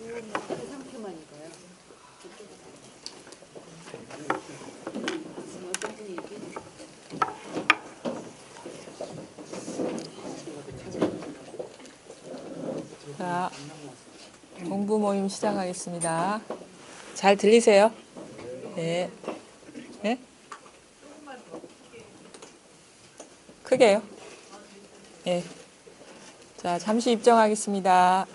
그 상표만 읽어요. 어떤 분이 얘기해? 자, 공부 모임 시작하겠습니다. 잘 들리세요? 네. 네? 크게요? 네. 자, 잠시 입정하겠습니다.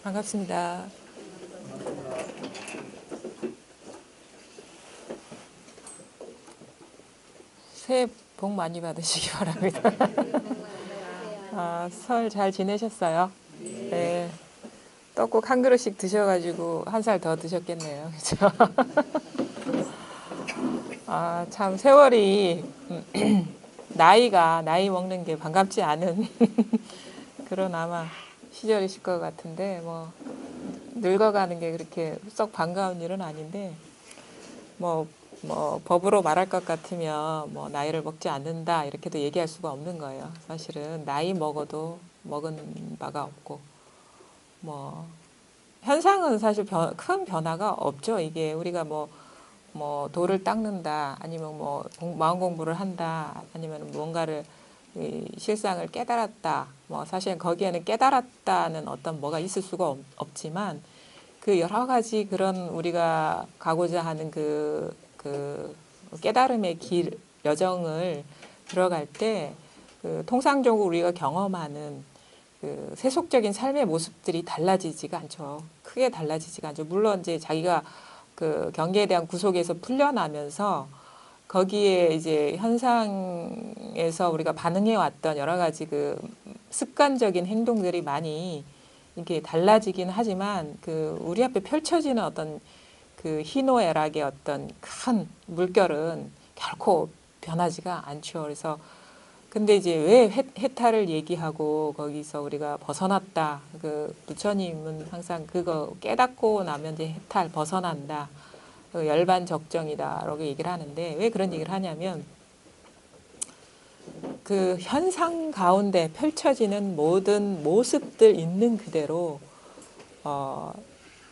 반갑습니다. 새해 복 많이 받으시기 바랍니다. 설 잘 지내셨어요? 네. 떡국 한 그릇씩 드셔가지고 한 살 더 드셨겠네요. 그렇죠? 참 세월이 나이 먹는 게 반갑지 않은 그런 아마 시절이실 것 같은데 뭐 늙어가는 게 그렇게 썩 반가운 일은 아닌데 뭐 법으로 말할 것 같으면 뭐 나이를 먹지 않는다 이렇게도 얘기할 수가 없는 거예요. 사실은 나이 먹어도 먹은 바가 없고 뭐 현상은 사실 큰 변화가 없죠. 이게 우리가 뭐 돌을 닦는다 아니면 뭐 마음 공부를 한다 아니면 뭔가를 이 실상을 깨달았다 뭐 사실 거기에는 깨달았다는 어떤 뭐가 있을 수가 없지만 그 여러 가지 그런 우리가 가고자 하는 그 깨달음의 길 여정을 들어갈 때 그 통상적으로 우리가 경험하는 그 세속적인 삶의 모습들이 달라지지가 않죠. 크게 달라지지가 않죠. 물론 이제 자기가 그 경계에 대한 구속에서 풀려나면서 거기에 이제 현상에서 우리가 반응해 왔던 여러 가지 그 습관적인 행동들이 많이 이렇게 달라지긴 하지만 그 우리 앞에 펼쳐지는 어떤 그 희노애락의 어떤 큰 물결은 결코 변하지가 않죠. 그래서 근데 이제 왜 해탈을 얘기하고 거기서 우리가 벗어났다. 그 부처님은 항상 그거 깨닫고 나면 이제 해탈 벗어난다. 그 열반적정이다라고 얘기를 하는데 왜 그런 얘기를 하냐면 그 현상 가운데 펼쳐지는 모든 모습들 있는 그대로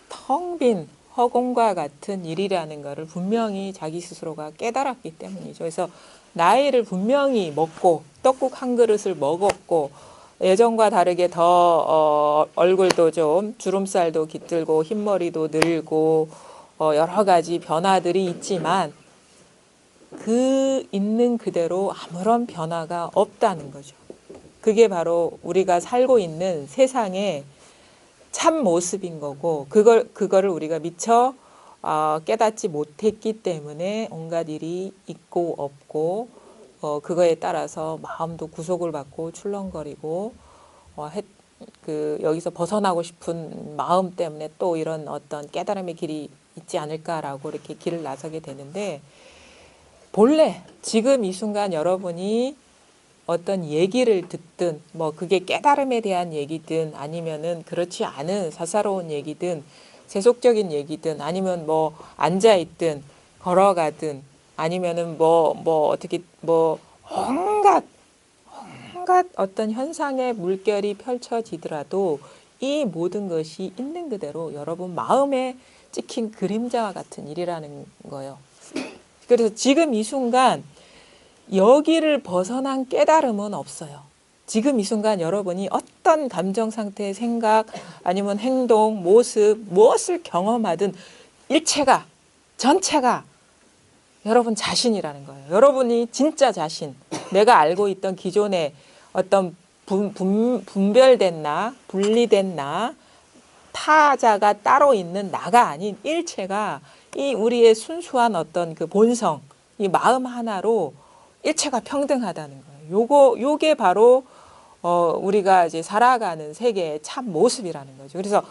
텅 빈 허공과 같은 일이라는 것을 분명히 자기 스스로가 깨달았기 때문이죠. 그래서 나이를 분명히 먹고 떡국 한 그릇을 먹었고 예전과 다르게 더 얼굴도 좀 주름살도 깃들고 흰머리도 늘고 여러 가지 변화들이 있지만 그 있는 그대로 아무런 변화가 없다는 거죠. 그게 바로 우리가 살고 있는 세상의 참 모습인 거고 그거를 우리가 미처 깨닫지 못했기 때문에 온갖 일이 있고 없고 그거에 따라서 마음도 구속을 받고 출렁거리고 여기서 벗어나고 싶은 마음 때문에 또 이런 어떤 깨달음의 길이 있지 않을까라고 이렇게 길을 나서게 되는데, 본래 지금 이 순간 여러분이 어떤 얘기를 듣든 뭐 그게 깨달음에 대한 얘기든 아니면은 그렇지 않은 사사로운 얘기든 세속적인 얘기든 아니면 뭐 앉아 있든 걸어가든 아니면은 어떻게 온갖 어떤 현상의 물결이 펼쳐지더라도 이 모든 것이 있는 그대로 여러분 마음에 찍힌 그림자와 같은 일이라는 거예요. 그래서 지금 이 순간 여기를 벗어난 깨달음은 없어요. 지금 이 순간 여러분이 어떤 감정 상태, 생각, 아니면 행동, 모습, 무엇을 경험하든 일체가, 전체가 여러분 자신이라는 거예요. 여러분이 진짜 자신, 내가 알고 있던 기존의 어떤 분별된 나, 분리된 나, 타자가 따로 있는 나가 아닌 일체가 이 우리의 순수한 어떤 그 본성, 이 마음 하나로 일체가 평등하다는 거예요. 요게 바로 우리가 이제 살아가는 세계의 참 모습이라는 거죠. 그래서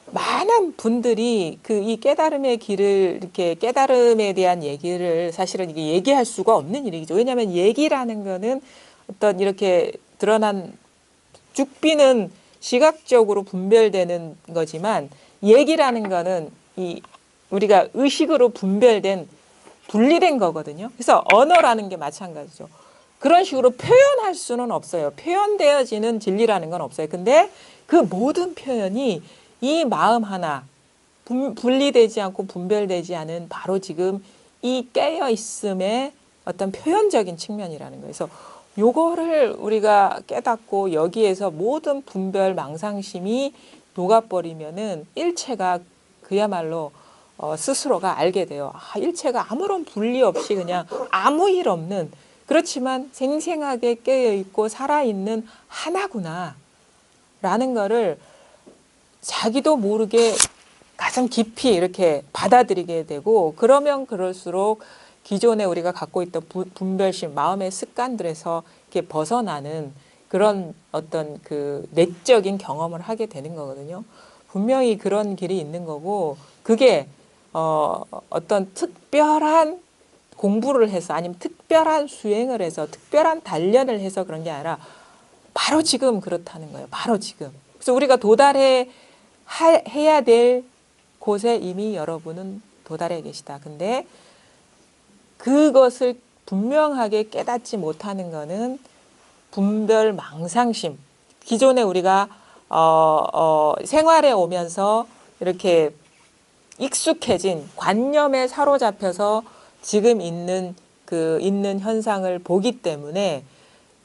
많은 분들이 이 깨달음의 길을 이렇게 깨달음에 대한 얘기를 사실은 이게 얘기할 수가 없는 일이죠. 왜냐하면 얘기라는 거는 어떤 이렇게 드러난 죽비는 시각적으로 분별되는 거지만 얘기라는 거는 우리가 의식으로 분리된 거거든요. 그래서 언어라는 게 마찬가지죠. 그런 식으로 표현할 수는 없어요. 표현되어지는 진리라는 건 없어요. 근데 그 모든 표현이 이 마음 하나 분리되지 않고 분별되지 않은 바로 지금 이 깨어있음의 어떤 표현적인 측면이라는 거예요. 그래서 요거를 우리가 깨닫고 여기에서 모든 분별 망상심이 녹아버리면은 일체가 그야말로 스스로가 알게 돼요. 일체가 아무런 분리 없이 그냥 아무 일 없는, 그렇지만 생생하게 깨어있고 살아있는 하나구나 라는 거를 자기도 모르게 가장 깊이 이렇게 받아들이게 되고, 그러면 그럴수록 기존에 우리가 갖고 있던 분별심, 마음의 습관들에서 이렇게 벗어나는 그런 어떤 그 내적인 경험을 하게 되는 거거든요. 분명히 그런 길이 있는 거고, 그게 어떤 특별한 공부를 해서 아니면 특별한 수행을 해서 특별한 단련을 해서 그런 게 아니라 바로 지금 그렇다는 거예요. 바로 지금. 그래서 우리가 해야 될 곳에 이미 여러분은 도달해 계시다. 근데 그것을 분명하게 깨닫지 못하는 거는 분별 망상심. 기존에 우리가 생활에 오면서 이렇게 익숙해진 관념에 사로잡혀서 지금 있는 현상을 보기 때문에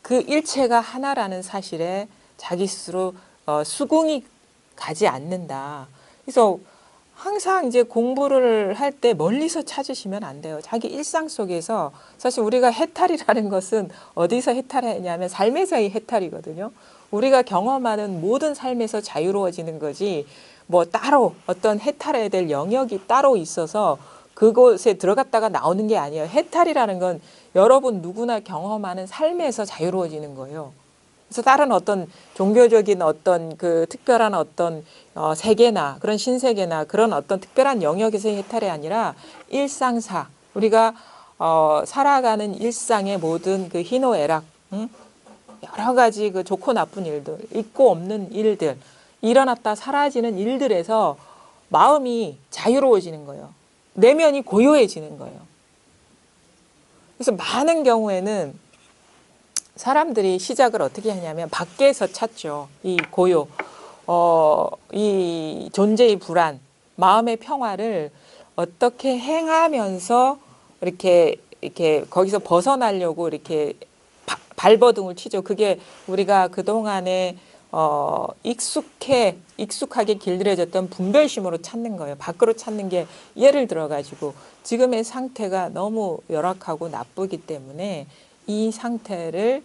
그 일체가 하나라는 사실에 자기 스스로 수긍이 가지 않는다. 그래서 항상 이제 공부를 할 때 멀리서 찾으시면 안 돼요. 자기 일상 속에서. 사실 우리가 해탈이라는 것은 어디서 해탈하냐면 삶에서의 해탈이거든요. 우리가 경험하는 모든 삶에서 자유로워지는 거지, 뭐 따로 어떤 해탈해야 될 영역이 따로 있어서 그곳에 들어갔다가 나오는 게 아니에요. 해탈이라는 건 여러분 누구나 경험하는 삶에서 자유로워지는 거예요. 그래서 다른 어떤 종교적인 어떤 그 특별한 어떤 세계나 그런 신세계나 그런 어떤 특별한 영역에서의 해탈이 아니라 일상사, 우리가 살아가는 일상의 모든 그 희노애락, 여러 가지 그 좋고 나쁜 일들, 있고 없는 일들, 일어났다 사라지는 일들에서 마음이 자유로워지는 거예요. 내면이 고요해지는 거예요. 그래서 많은 경우에는 사람들이 시작을 어떻게 하냐면 밖에서 찾죠. 이 고요, 이 존재의 불안, 마음의 평화를 어떻게 행하면서 이렇게 거기서 벗어나려고 이렇게 발버둥을 치죠. 그게 우리가 그동안에 익숙하게 길들여졌던 분별심으로 찾는 거예요. 밖으로 찾는 게, 예를 들어가지고 지금의 상태가 너무 열악하고 나쁘기 때문에 이 상태를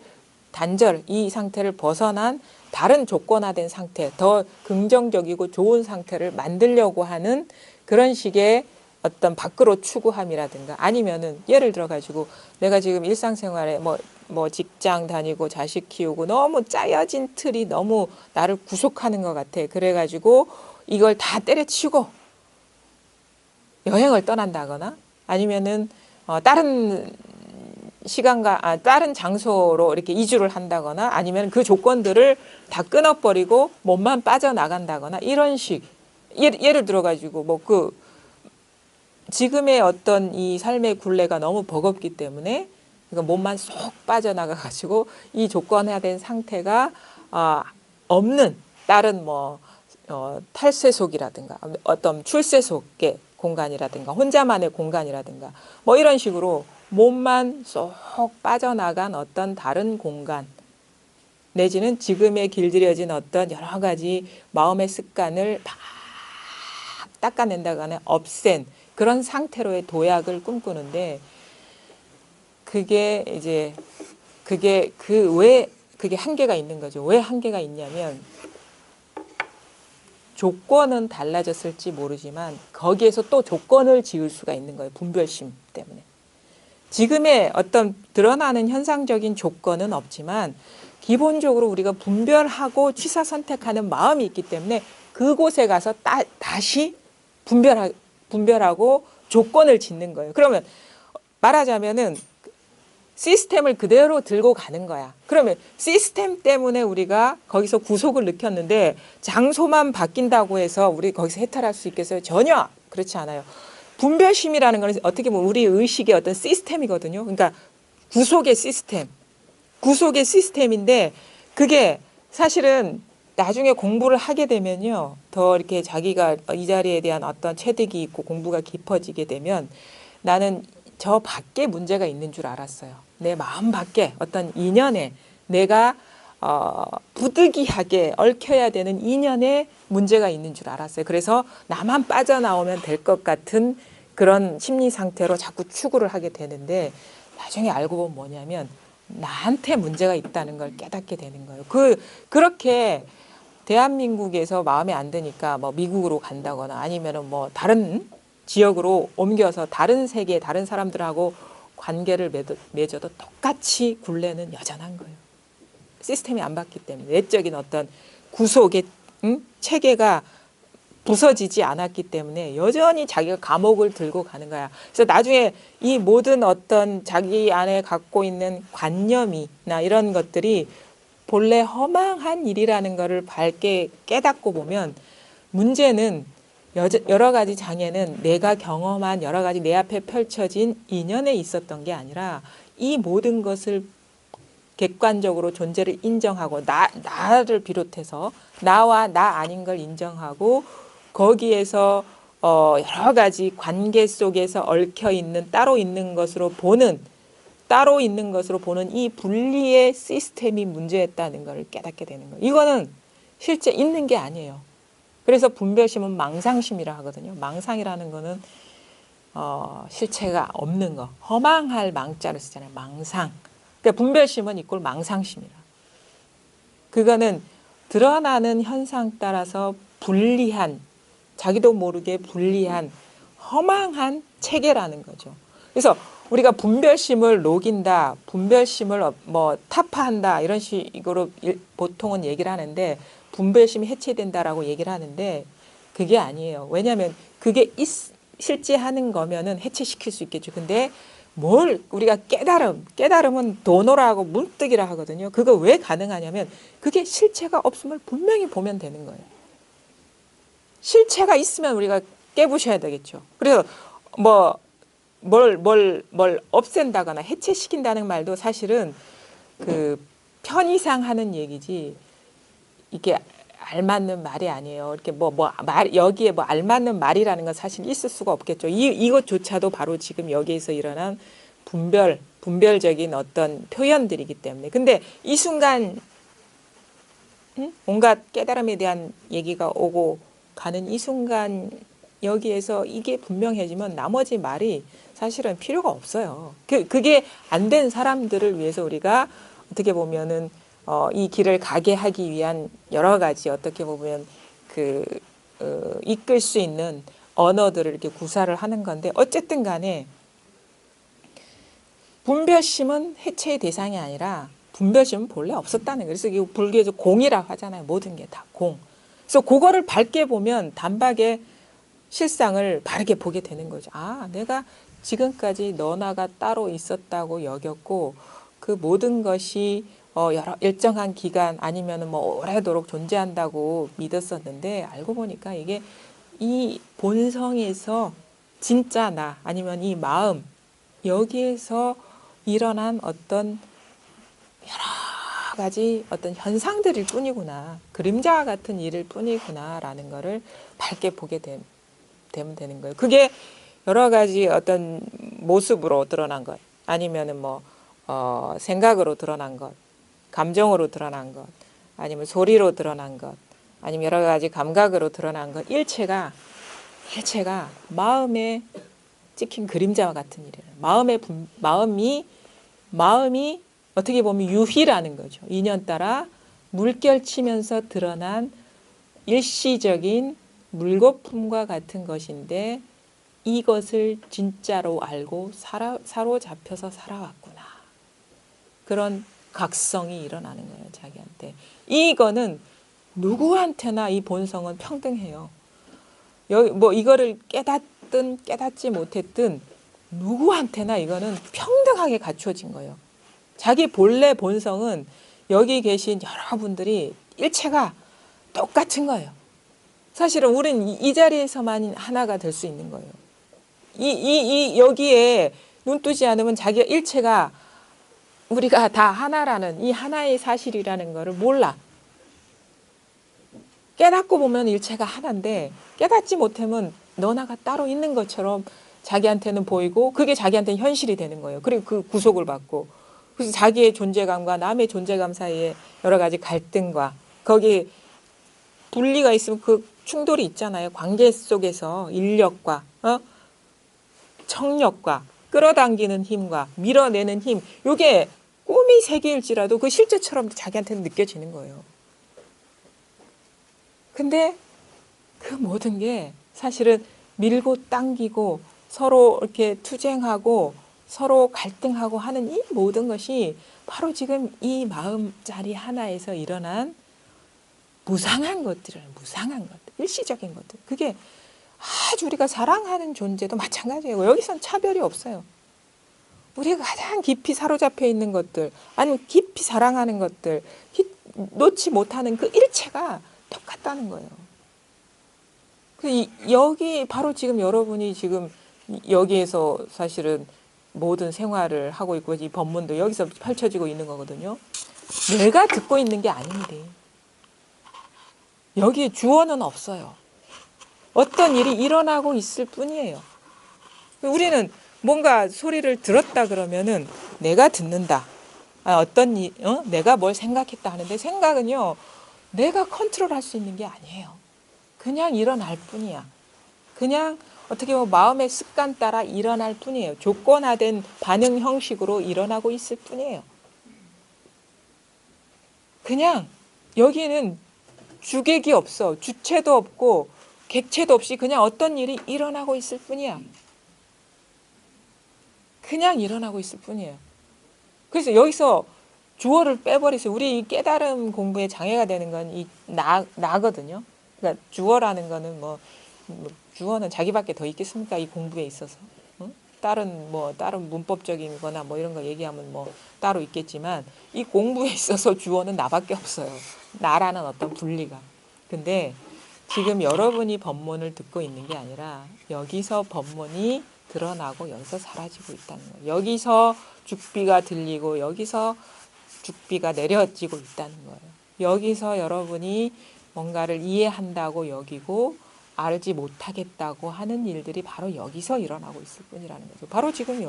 이 상태를 벗어난 다른 조건화된 상태, 더 긍정적이고 좋은 상태를 만들려고 하는 그런 식의 어떤 밖으로 추구함이라든가 아니면은 예를 들어 가지고 내가 지금 일상생활에 뭐 직장 다니고 자식 키우고 너무 짜여진 틀이 너무 나를 구속하는 것 같아. 그래가지고 이걸 다 때려치우고 여행을 떠난다거나 아니면은 다른 시간과 다른 장소로 이렇게 이주를 한다거나 아니면 그 조건들을 다 끊어버리고 몸만 빠져나간다거나 이런 식 예를 들어 가지고 뭐 그 지금의 어떤 이 삶의 굴레가 너무 버겁기 때문에 그러니까 몸만 쏙 빠져나가 가지고 이 조건화된 상태가 없는 다른 뭐 탈세속이라든가 어떤 출세속의 공간이라든가 혼자만의 공간이라든가 뭐 이런 식으로 몸만 쏙 빠져나간 어떤 다른 공간 내지는 지금에 길들여진 어떤 여러 가지 마음의 습관을 막 닦아낸다거나 없앤 그런 상태로의 도약을 꿈꾸는데 그게 이제 그게 그게 한계가 있는 거죠. 왜 한계가 있냐면 조건은 달라졌을지 모르지만 거기에서 또 조건을 지을 수가 있는 거예요. 분별심 때문에. 지금의 어떤 드러나는 현상적인 조건은 없지만 기본적으로 우리가 분별하고 취사 선택하는 마음이 있기 때문에 그곳에 가서 다시 분별하고 조건을 짓는 거예요. 그러면 말하자면은 시스템을 그대로 들고 가는 거야. 그러면 시스템 때문에 우리가 거기서 구속을 느꼈는데 장소만 바뀐다고 해서 우리 거기서 해탈할 수 있겠어요? 전혀 그렇지 않아요. 분별심이라는 건 어떻게 보면 우리 의식의 어떤 시스템이거든요. 그러니까 구속의 시스템인데 그게 사실은 나중에 공부를 하게 되면요. 더 이렇게 자기가 이 자리에 대한 어떤 체득이 있고 공부가 깊어지게 되면 나는 저 밖에 문제가 있는 줄 알았어요. 내 마음 밖에 어떤 인연에 내가 부득이하게 얽혀야 되는 인연에 문제가 있는 줄 알았어요. 그래서 나만 빠져나오면 될 것 같은 그런 심리 상태로 자꾸 추구를 하게 되는데 나중에 알고 보면 뭐냐면 나한테 문제가 있다는 걸 깨닫게 되는 거예요. 그렇게 대한민국에서 마음에 안 드니까 뭐 미국으로 간다거나 아니면은 뭐 다른 지역으로 옮겨서 다른 세계, 다른 사람들하고 관계를 맺어도 똑같이 굴레는 여전한 거예요. 시스템이 안 바뀌기 때문에 내적인 어떤 구속의 체계가 부서지지 않았기 때문에 여전히 자기가 감옥을 들고 가는 거야. 그래서 나중에 이 모든 어떤 자기 안에 갖고 있는 관념이나 이런 것들이 본래 허망한 일이라는 것을 밝게 깨닫고 보면 문제는 여러 가지 장애는 내가 경험한 여러 가지 내 앞에 펼쳐진 인연에 있었던 게 아니라 이 모든 것을 객관적으로 존재를 인정하고 나를 비롯해서 나와 나 아닌 걸 인정하고 거기에서 여러 가지 관계 속에서 얽혀 있는 따로 있는 것으로 보는 이 분리의 시스템이 문제였다는 걸 깨닫게 되는 거예요. 이거는 실제 있는 게 아니에요. 그래서 분별심은 망상심이라 하거든요. 망상이라는 거는 실체가 없는 거. 허망할 망자를 쓰잖아요. 망상. 그러니까 분별심은 이꼴 망상심이라. 그거는 드러나는 현상 따라서 분리한 자기도 모르게 분리한 허망한 체계라는 거죠. 그래서 우리가 분별심을 녹인다, 분별심을 뭐 타파한다 이런 식으로 보통은 얘기를 하는데 분별심이 해체된다라고 얘기를 하는데 그게 아니에요. 왜냐하면 그게 실제 하는 거면은 해체시킬 수 있겠죠. 근데 뭘 우리가 깨달음은 도노라고 문득이라 하거든요. 그거 왜 가능하냐면 그게 실체가 없음을 분명히 보면 되는 거예요. 실체가 있으면 우리가 깨부셔야 되겠죠. 그래서 뭘 없앤다거나 해체시킨다는 말도 사실은 그 편의상 하는 얘기지 이게 알맞는 말이 아니에요. 이렇게 여기에 알맞는 말이라는 건 사실 있을 수가 없겠죠. 이것조차도 바로 지금 여기에서 일어난 분별적인 어떤 표현들이기 때문에. 근데 이 순간 온갖 깨달음에 대한 얘기가 오고 가는 이 순간 여기에서 이게 분명해지면 나머지 말이 사실은 필요가 없어요. 그게 안 된 사람들을 위해서 우리가 어떻게 보면은 이 길을 가게 하기 위한 여러 가지 어떻게 보면 이끌 수 있는 언어들을 이렇게 구사를 하는 건데 어쨌든 간에 분별심은 해체의 대상이 아니라 분별심은 본래 없었다는 거예요. 그래서 이 불교에서 공이라고 하잖아요. 모든 게 다 공. 그래서 그거를 밝게 보면 단박에 실상을 바르게 보게 되는 거죠. 아, 내가 지금까지 너나가 따로 있었다고 여겼고 그 모든 것이 여러 일정한 기간 아니면은 뭐 오래도록 존재한다고 믿었었는데 알고 보니까 이게 이 본성에서 진짜 나 아니면 이 마음 여기에서 일어난 어떤 여러 가지 어떤 현상들일 뿐이구나. 그림자 같은 일일 뿐이구나라는 거를 밝게 보게 되면 되는 거예요. 그게 여러 가지 어떤 모습으로 드러난 것, 아니면은 뭐 생각으로 드러난 것, 감정으로 드러난 것, 아니면 소리로 드러난 것, 아니면 여러 가지 감각으로 드러난 것, 일체가 마음에 찍힌 그림자와 같은 일이에요. 마음이 어떻게 보면 유희라는 거죠. 인연 따라 물결치면서 드러난 일시적인 물거품과 같은 것인데 이것을 진짜로 알고 사로잡혀서 살아왔구나. 그런 각성이 일어나는 거예요. 자기한테. 이거는 누구한테나 이 본성은 평등해요. 뭐 이거를 깨닫든 깨닫지 못했든 누구한테나 이거는 평등하게 갖추어진 거예요. 자기 본래 본성은 여기 계신 여러분들이 일체가 똑같은 거예요. 사실은 우리는 이 자리에서만 하나가 될 수 있는 거예요. 여기에 눈 뜨지 않으면 자기가 일체가 우리가 다 하나라는 이 하나의 사실이라는 거를 몰라. 깨닫고 보면 일체가 하나인데 깨닫지 못하면 너나가 따로 있는 것처럼 자기한테는 보이고 그게 자기한테는 현실이 되는 거예요. 그리고 그 구속을 받고 그래서 자기의 존재감과 남의 존재감 사이에 여러 가지 갈등과 거기 분리가 있으면 그 충돌이 있잖아요. 관계 속에서 인력과 청력과 끌어당기는 힘과 밀어내는 힘 이게 꿈이 세계일지라도 그 실제처럼 자기한테는 느껴지는 거예요. 근데 그 모든 게 사실은 밀고 당기고 서로 이렇게 투쟁하고 서로 갈등하고 하는 이 모든 것이 바로 지금 이 마음자리 하나에서 일어난 무상한 것들, 일시적인 것들. 그게 아주 우리가 사랑하는 존재도 마찬가지예요. 여기선 차별이 없어요. 우리가 가장 깊이 사로잡혀 있는 것들, 아니면 깊이 사랑하는 것들, 놓지 못하는 그 일체가 똑같다는 거예요. 여기 바로 지금 여러분이 지금 여기에서 사실은 모든 생활을 하고 있고 이 법문도 여기서 펼쳐지고 있는 거거든요. 내가 듣고 있는 게 아닙니다. 여기에 주어는 없어요. 어떤 일이 일어나고 있을 뿐이에요. 우리는 뭔가 소리를 들었다 그러면은 내가 듣는다. 내가 뭘 생각했다 하는데 생각은요, 내가 컨트롤할 수 있는 게 아니에요. 그냥 일어날 뿐이야. 그냥 어떻게 보면 마음의 습관 따라 일어날 뿐이에요. 조건화된 반응 형식으로 일어나고 있을 뿐이에요. 그냥 여기는 주객이 없어. 주체도 없고 객체도 없이 그냥 어떤 일이 일어나고 있을 뿐이야. 그냥 일어나고 있을 뿐이에요. 그래서 여기서 주어를 빼버리세요. 우리 이 깨달음 공부에 장애가 되는 건 이 나거든요. 그러니까 주어라는 거는 주어는 자기밖에 더 있겠습니까? 이 공부에 있어서. 응? 다른 문법적인 거나 이런 거 얘기하면 따로 있겠지만 이 공부에 있어서 주어는 나밖에 없어요. 나라는 어떤 분리가. 근데 지금 여러분이 법문을 듣고 있는 게 아니라 여기서 법문이 드러나고 여기서 사라지고 있다는 거예요. 여기서 죽비가 들리고 여기서 죽비가 내려지고 있다는 거예요. 여기서 여러분이 뭔가를 이해한다고 여기고 알지 못하겠다고 하는 일들이 바로 여기서 일어나고 있을 뿐이라는 거죠. 바로 지금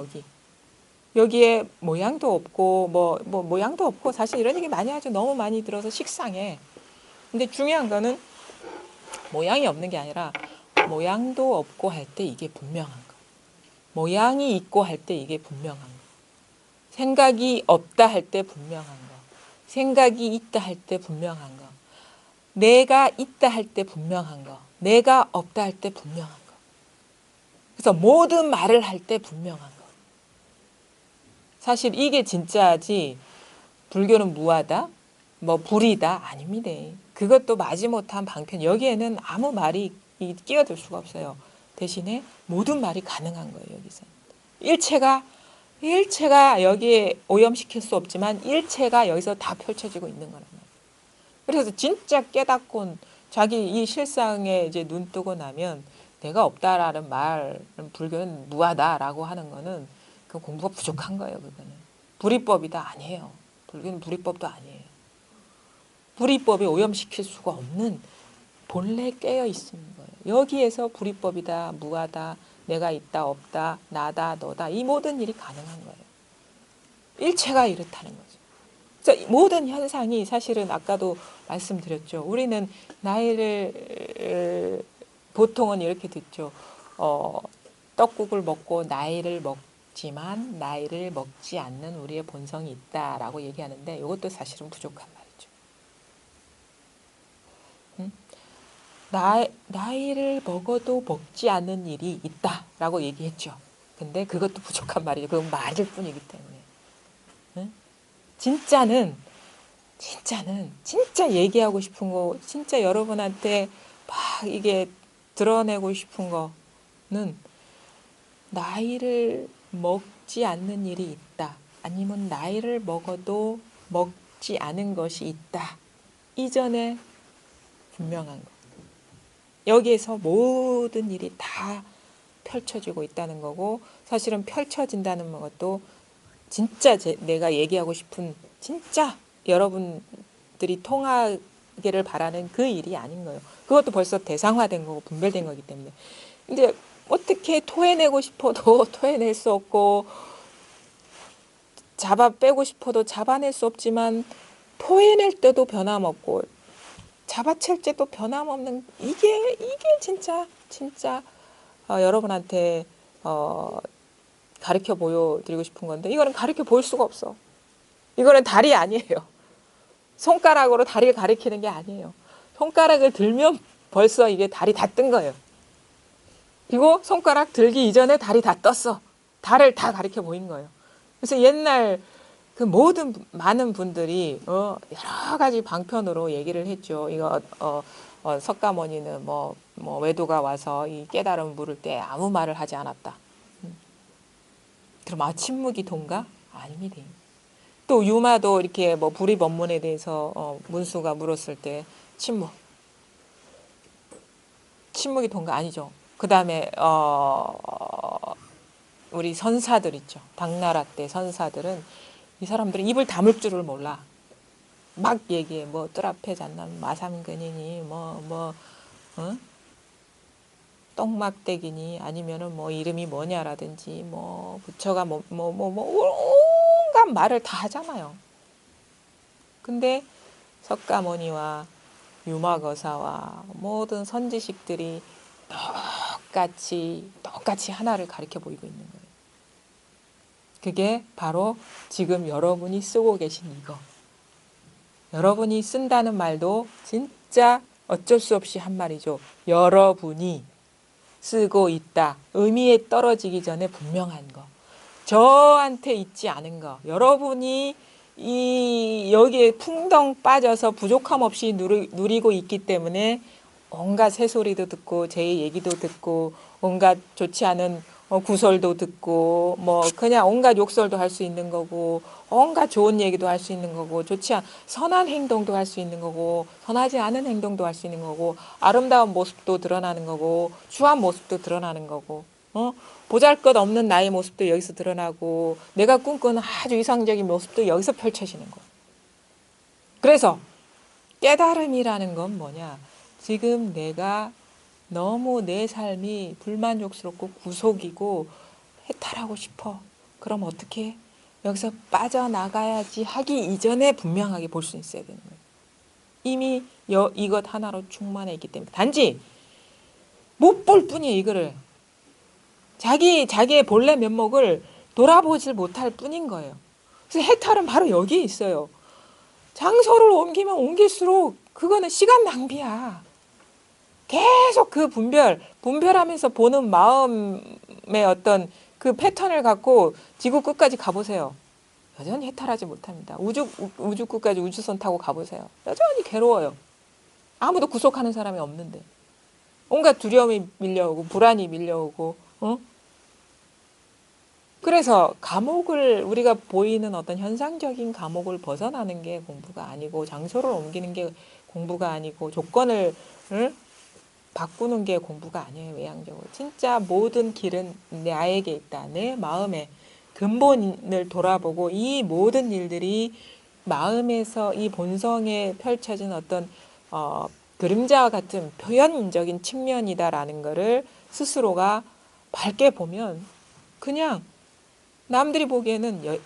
여기에 모양도 없고 모양도 없고 사실 이런 얘기 많이 하죠. 너무 많이 들어서 식상해. 근데 중요한 거는 모양이 없는 게 아니라 모양도 없고 할 때 이게 분명한 거. 모양이 있고 할 때 이게 분명한 거. 생각이 없다 할 때 분명한 거. 생각이 있다 할 때 분명한 거. 내가 있다 할 때 분명한 거. 내가 없다 할 때 분명한 거. 그래서 모든 말을 할 때 분명한 거. 사실 이게 진짜지 불교는 무하다, 뭐 불이다 아닙니다. 그것도 마지못한 방편. 여기에는 아무 말이 끼어들 수가 없어요. 대신에 모든 말이 가능한 거예요. 여기서 일체가 여기에 오염시킬 수 없지만 일체가 여기서 다 펼쳐지고 있는 거란 말이에요. 그래서 진짜 깨닫고 자기 이 실상에 이제 눈 뜨고 나면 내가 없다라는 말, 불교는 무하다라고 하는 거는 그 공부가 부족한 거예요. 그거는 불이법이다 아니에요. 불교는 불이법도 아니에요. 불이법이 오염시킬 수가 없는 본래 깨어 있는 거예요. 여기에서 불이법이다, 무하다, 내가 있다, 없다, 나다, 너다 이 모든 일이 가능한 거예요. 일체가 이렇다는 거죠. 그래서 모든 현상이 사실은 아까도 말씀드렸죠. 우리는 나이를 보통은 이렇게 듣죠. 떡국을 먹고 나이를 먹지만 나이를 먹지 않는 우리의 본성이 있다라고 얘기하는데 이것도 사실은 부족한 말이죠. 나이를 먹어도 먹지 않는 일이 있다라고 얘기했죠. 근데 그것도 부족한 말이죠. 그건 말일 뿐이기 때문에. 진짜 얘기하고 싶은 거, 진짜 여러분한테 막 이게 드러내고 싶은 거는 나이를 먹지 않는 일이 있다. 아니면 나이를 먹어도 먹지 않은 것이 있다. 이전에 분명한 거. 여기에서 모든 일이 다 펼쳐지고 있다는 거고 사실은 펼쳐진다는 것도 진짜 내가 얘기하고 싶은 진짜 여러분들이 통하기를 바라는 그 일이 아닌 거예요. 그것도 벌써 대상화된 거고 분별된 거기 때문에. 근데 어떻게 토해내고 싶어도 토해낼 수 없고 잡아 빼고 싶어도 잡아낼 수 없지만 토해낼 때도 변함없고 잡아챌 때도 변함없는 이게 진짜 여러분한테 가르쳐 보여드리고 싶은 건데 이거는 가르쳐 보일 수가 없어. 이거는 달이 아니에요. 손가락으로 다리를 가리키는 게 아니에요. 손가락을 들면 벌써 이게 달이 다 뜬 거예요. 그리고 손가락 들기 이전에 달이 다 떴어. 달을 다 가리켜 보인 거예요. 그래서 옛날 그 모든 많은 분들이 여러 가지 방편으로 얘기를 했죠. 이거 석가모니는 뭐 외도가 와서 이 깨달음 물을 때 아무 말을 하지 않았다. 그럼 침묵이 동가? 아닙니다. 또 유마도 이렇게 뭐 불입법문에 대해서 문수가 물었을 때 침묵이 동가 아니죠. 그 다음에 우리 선사들 있죠. 당나라 때 선사들은 이 사람들은 입을 다물 줄을 몰라. 막 얘기해. 뭐 뜰 앞에 잔난 마삼근이니 똥막대기니 아니면은 뭐 이름이 뭐냐라든지 뭐 부처가 온갖 말을 다 하잖아요. 근데 석가모니와 유마거사와 모든 선지식들이 똑같이 하나를 가르쳐 보이고 있는 거예요. 그게 바로 지금 여러분이 쓰고 계신 이거. 여러분이 쓴다는 말도 진짜 어쩔 수 없이 한 말이죠. 여러분이 쓰고 있다. 의미에 떨어지기 전에 분명한 거. 저한테 있지 않은 거. 여러분이 여기에 풍덩 빠져서 부족함 없이 누리고 있기 때문에 온갖 새소리도 듣고 제 얘기도 듣고 온갖 좋지 않은 구설도 듣고 뭐 그냥 온갖 욕설도 할 수 있는 거고 온갖 좋은 얘기도 할 수 있는 거고 선한 행동도 할 수 있는 거고 선하지 않은 행동도 할 수 있는 거고 아름다운 모습도 드러나는 거고 추한 모습도 드러나는 거고 보잘것없는 나의 모습도 여기서 드러나고 내가 꿈꾸는 아주 이상적인 모습도 여기서 펼쳐지는 거예요. 그래서 깨달음이라는 건 뭐냐? 지금 내가 너무 내 삶이 불만족스럽고 구속이고 해탈하고 싶어. 그럼 어떻게 해? 여기서 빠져나가야지 하기 이전에 분명하게 볼 수 있어야 되는 거예요. 이미 이것 하나로 충만해 있기 때문에. 단지 못 볼 뿐이에요. 이거를. 자기의 본래 면목을 돌아보질 못할 뿐인 거예요. 그래서 해탈은 바로 여기에 있어요. 장소를 옮기면 옮길수록 그거는 시간 낭비야. 계속 그 분별하면서 보는 마음의 어떤 그 패턴을 갖고 지구 끝까지 가보세요. 여전히 해탈하지 못합니다. 우주 끝까지 우주선 타고 가보세요. 여전히 괴로워요. 아무도 구속하는 사람이 없는데. 온갖 두려움이 밀려오고 불안이 밀려오고 그래서 감옥을 우리가 보이는 어떤 현상적인 감옥을 벗어나는 게 공부가 아니고 장소를 옮기는 게 공부가 아니고 조건을 바꾸는 게 공부가 아니에요. 외향적으로. 진짜 모든 길은 나에게 있다. 내 마음에 근본을 돌아보고 이 모든 일들이 마음에서 이 본성에 펼쳐진 어떤 그림자와 같은 표현적인 측면이다라는 거를 스스로가 밝게 보면 그냥 남들이 보기에는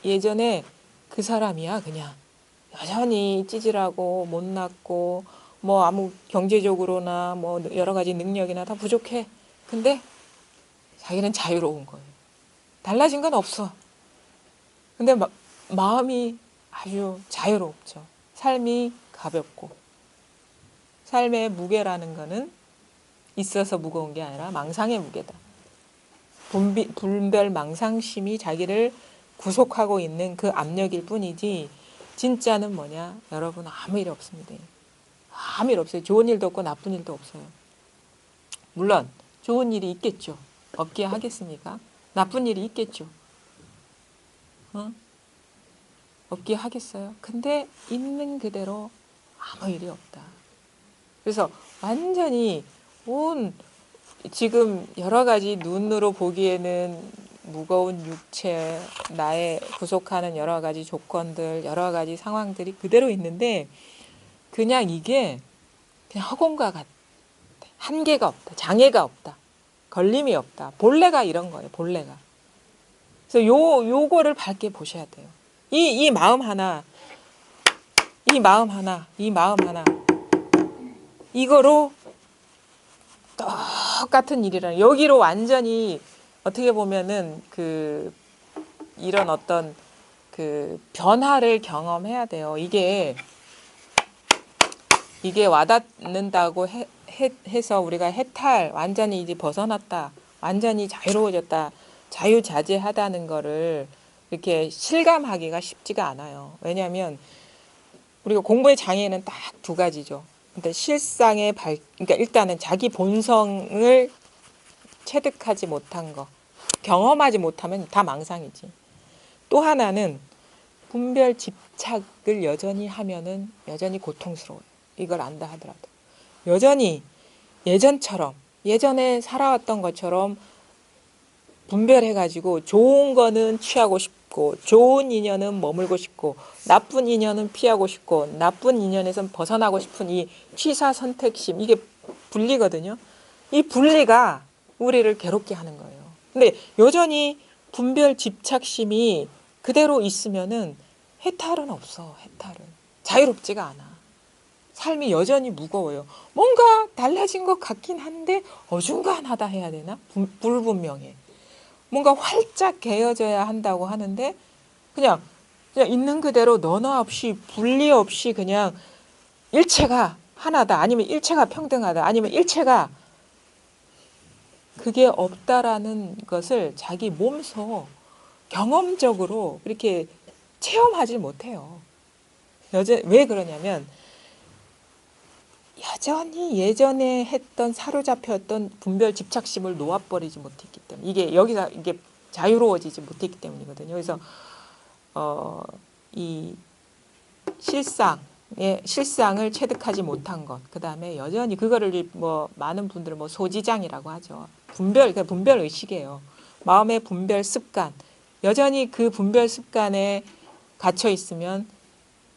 예전에 그 사람이야 그냥 여전히 찌질하고 못났고 뭐 아무 경제적으로나 뭐 여러 가지 능력이나 다 부족해. 근데 자기는 자유로운 거예요. 달라진 건 없어. 근데 마음이 아주 자유롭죠. 삶이 가볍고 삶의 무게라는 거는 있어서 무거운 게 아니라 망상의 무게다. 분별 망상심이 자기를 구속하고 있는 그 압력일 뿐이지 진짜는 뭐냐? 여러분 아무 일 없습니다. 아무 일 없어요. 좋은 일도 없고 나쁜 일도 없어요. 물론 좋은 일이 있겠죠. 없게 하겠습니까? 나쁜 일이 있겠죠. 없게 하겠어요. 근데 있는 그대로 아무 일이 없다. 그래서 완전히 지금 여러 가지 눈으로 보기에는 무거운 육체, 나의 구속하는 여러 가지 조건들, 여러 가지 상황들이 그대로 있는데 그냥 이게 그냥 허공과 같아. 한계가 없다. 장애가 없다. 걸림이 없다. 본래가 이런 거예요. 본래가. 그래서 요거를 밝게 보셔야 돼요. 이 마음 하나, 이 마음 하나, 이 마음 하나. 이거로 똑같은 일이라 여기로 완전히 어떻게 보면은 이런 어떤 변화를 경험해야 돼요. 이게 와닿는다고 해서 우리가 해탈 완전히 이제 벗어났다, 완전히 자유로워졌다, 자유자재하다는 거를 이렇게 실감하기가 쉽지가 않아요. 왜냐하면 우리가 공부의 장애는 딱 두 가지죠. 근데 그러니까 일단은 자기 본성을 체득하지 못한 거, 경험하지 못하면 다 망상이지. 또 하나는 분별 집착을 여전히 하면은 여전히 고통스러워요. 이걸 안다 하더라도. 여전히 예전에 살아왔던 것처럼 분별해가지고 좋은 거는 취하고 싶고 좋은 인연은 머물고 싶고 나쁜 인연은 피하고 싶고 나쁜 인연에선 벗어나고 싶은 이 취사 선택심 이게 분리거든요. 이 분리가 우리를 괴롭게 하는 거예요. 근데 여전히 분별 집착심이 그대로 있으면은 해탈은 없어. 해탈은 자유롭지가 않아. 삶이 여전히 무거워요. 뭔가 달라진 것 같긴 한데 어중간하다 해야 되나? 불분명해. 뭔가 활짝 개어져야 한다고 하는데 그냥 있는 그대로 너나 없이 분리 없이 그냥 일체가 하나다. 아니면 일체가 평등하다. 아니면 일체가 그게 없다라는 것을 자기 몸소 경험적으로 이렇게 체험하지 못해요. 왜 그러냐면 여전히 예전에 했던 사로잡혔던 분별 집착심을 놓아버리지 못했기 때문에 이게 자유로워지지 못했기 때문이거든요. 그래서 이 실상을 체득하지 못한 것, 그 다음에 여전히 그거를 뭐 많은 분들은 뭐 소지장이라고 하죠. 분별 의식이에요. 마음의 분별 습관, 여전히 그 분별 습관에 갇혀 있으면.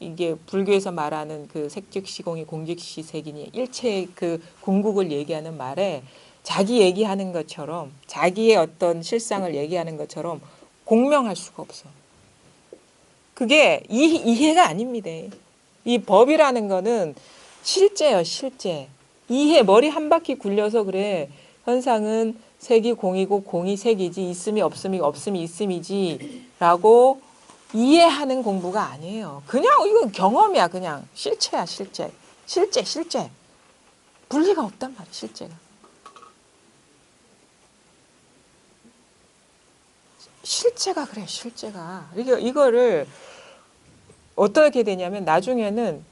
이게 불교에서 말하는 그 색즉시공이 공즉시색이니 일체의 그 궁극을 얘기하는 말에 자기 얘기하는 것처럼 자기의 어떤 실상을 얘기하는 것처럼 공명할 수가 없어. 그게 이해가 아닙니다. 이 법이라는 거는 실제예요. 실제. 머리 한 바퀴 굴려서 그래. 현상은 색이 공이고 공이 색이지 있음이 없음이 없음이 있음이지 라고 이해하는 공부가 아니에요. 그냥 이건 경험이야. 그냥 실체야. 실제. 분리가 없단 말이에요. 실제가. 실제가 그래. 실제가. 이거를 어떻게 되냐면 나중에는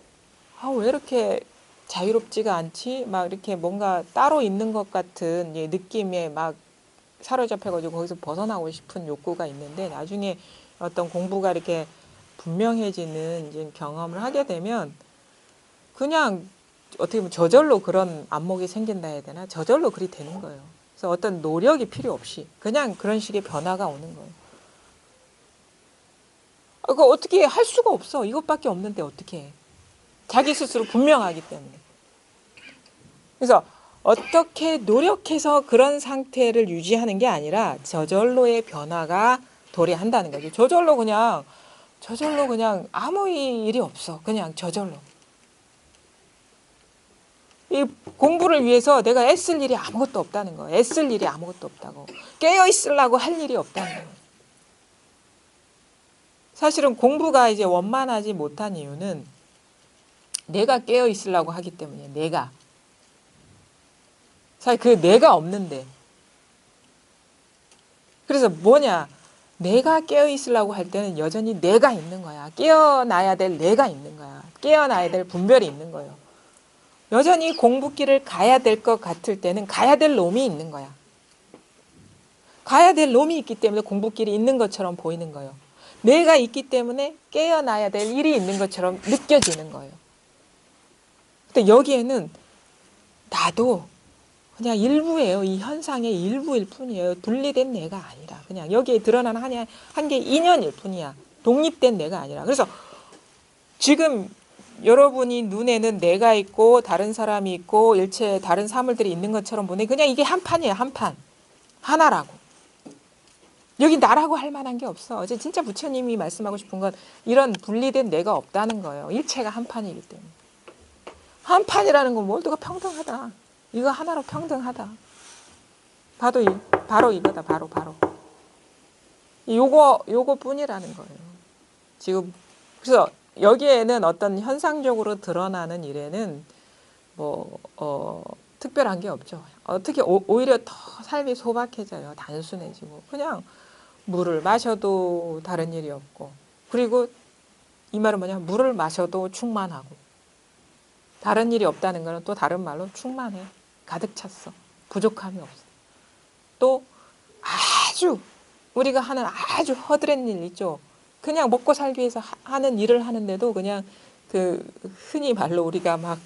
왜 이렇게 자유롭지가 않지? 막 이렇게 뭔가 따로 있는 것 같은 느낌에 막 사로잡혀가지고 거기서 벗어나고 싶은 욕구가 있는데 나중에 어떤 공부가 이렇게 분명해지는 이제 경험을 하게 되면 그냥 어떻게 보면 저절로 그런 안목이 생긴다 해야 되나? 저절로 그리 되는 거예요. 그래서 어떤 노력이 필요 없이 그냥 그런 식의 변화가 오는 거예요. 그거 어떻게 할 수가 없어. 이것밖에 없는데 어떻게 해. 자기 스스로 분명하기 때문에. 그래서 어떻게 노력해서 그런 상태를 유지하는 게 아니라 저절로의 변화가 도래한다는 거죠. 저절로 그냥 아무 일이 없어. 그냥 저절로. 이 공부를 위해서 내가 애쓸 일이 아무것도 없다는 거예요. 애쓸 일이 아무것도 없다고. 깨어 있으려고 할 일이 없다는 거예요. 사실은 공부가 이제 원만하지 못한 이유는 내가 깨어 있으려고 하기 때문이에요. 내가. 사실 그 내가 없는데. 그래서 뭐냐. 내가 깨어 있으려고 할 때는 여전히 내가 있는 거야. 깨어나야 될 내가 있는 거야. 깨어나야 될 분별이 있는 거예요. 여전히 공부길을 가야 될 것 같을 때는 가야 될 놈이 있는 거야. 가야 될 놈이 있기 때문에 공부길이 있는 것처럼 보이는 거예요. 내가 있기 때문에 깨어나야 될 일이 있는 것처럼 느껴지는 거예요. 근데 여기에는 나도 그냥 일부예요. 이 현상의 일부일 뿐이에요. 분리된 내가 아니라 그냥 여기에 드러난 한 개 인연일 뿐이야. 독립된 내가 아니라. 그래서 지금 여러분이 눈에는 내가 있고 다른 사람이 있고 일체 다른 사물들이 있는 것처럼 보네. 그냥 이게 한 판이에요. 한 판. 하나라고. 여기 나라고 할 만한 게 없어. 어제 진짜 부처님이 말씀하고 싶은 건 이런 분리된 내가 없다는 거예요. 일체가 한 판이기 때문에. 한 판이라는 건 모두가 평등하다. 이거 하나로 평등하다. 바로 이거다. 바로. 요거뿐이라는 거예요. 지금 그래서 여기에는 어떤 현상적으로 드러나는 일에는 특별한 게 없죠. 어떻게 오히려 더 삶이 소박해져요. 단순해지고 그냥 물을 마셔도 다른 일이 없고 그리고 이 말은 뭐냐 물을 마셔도 충만하고 다른 일이 없다는 거는 또 다른 말로 충만해. 가득 찼어. 부족함이 없어. 또 아주 우리가 하는 아주 허드렛 일 있죠. 그냥 먹고 살기 위해서 하는 일을 하는데도 그냥 그 흔히 말로 우리가 막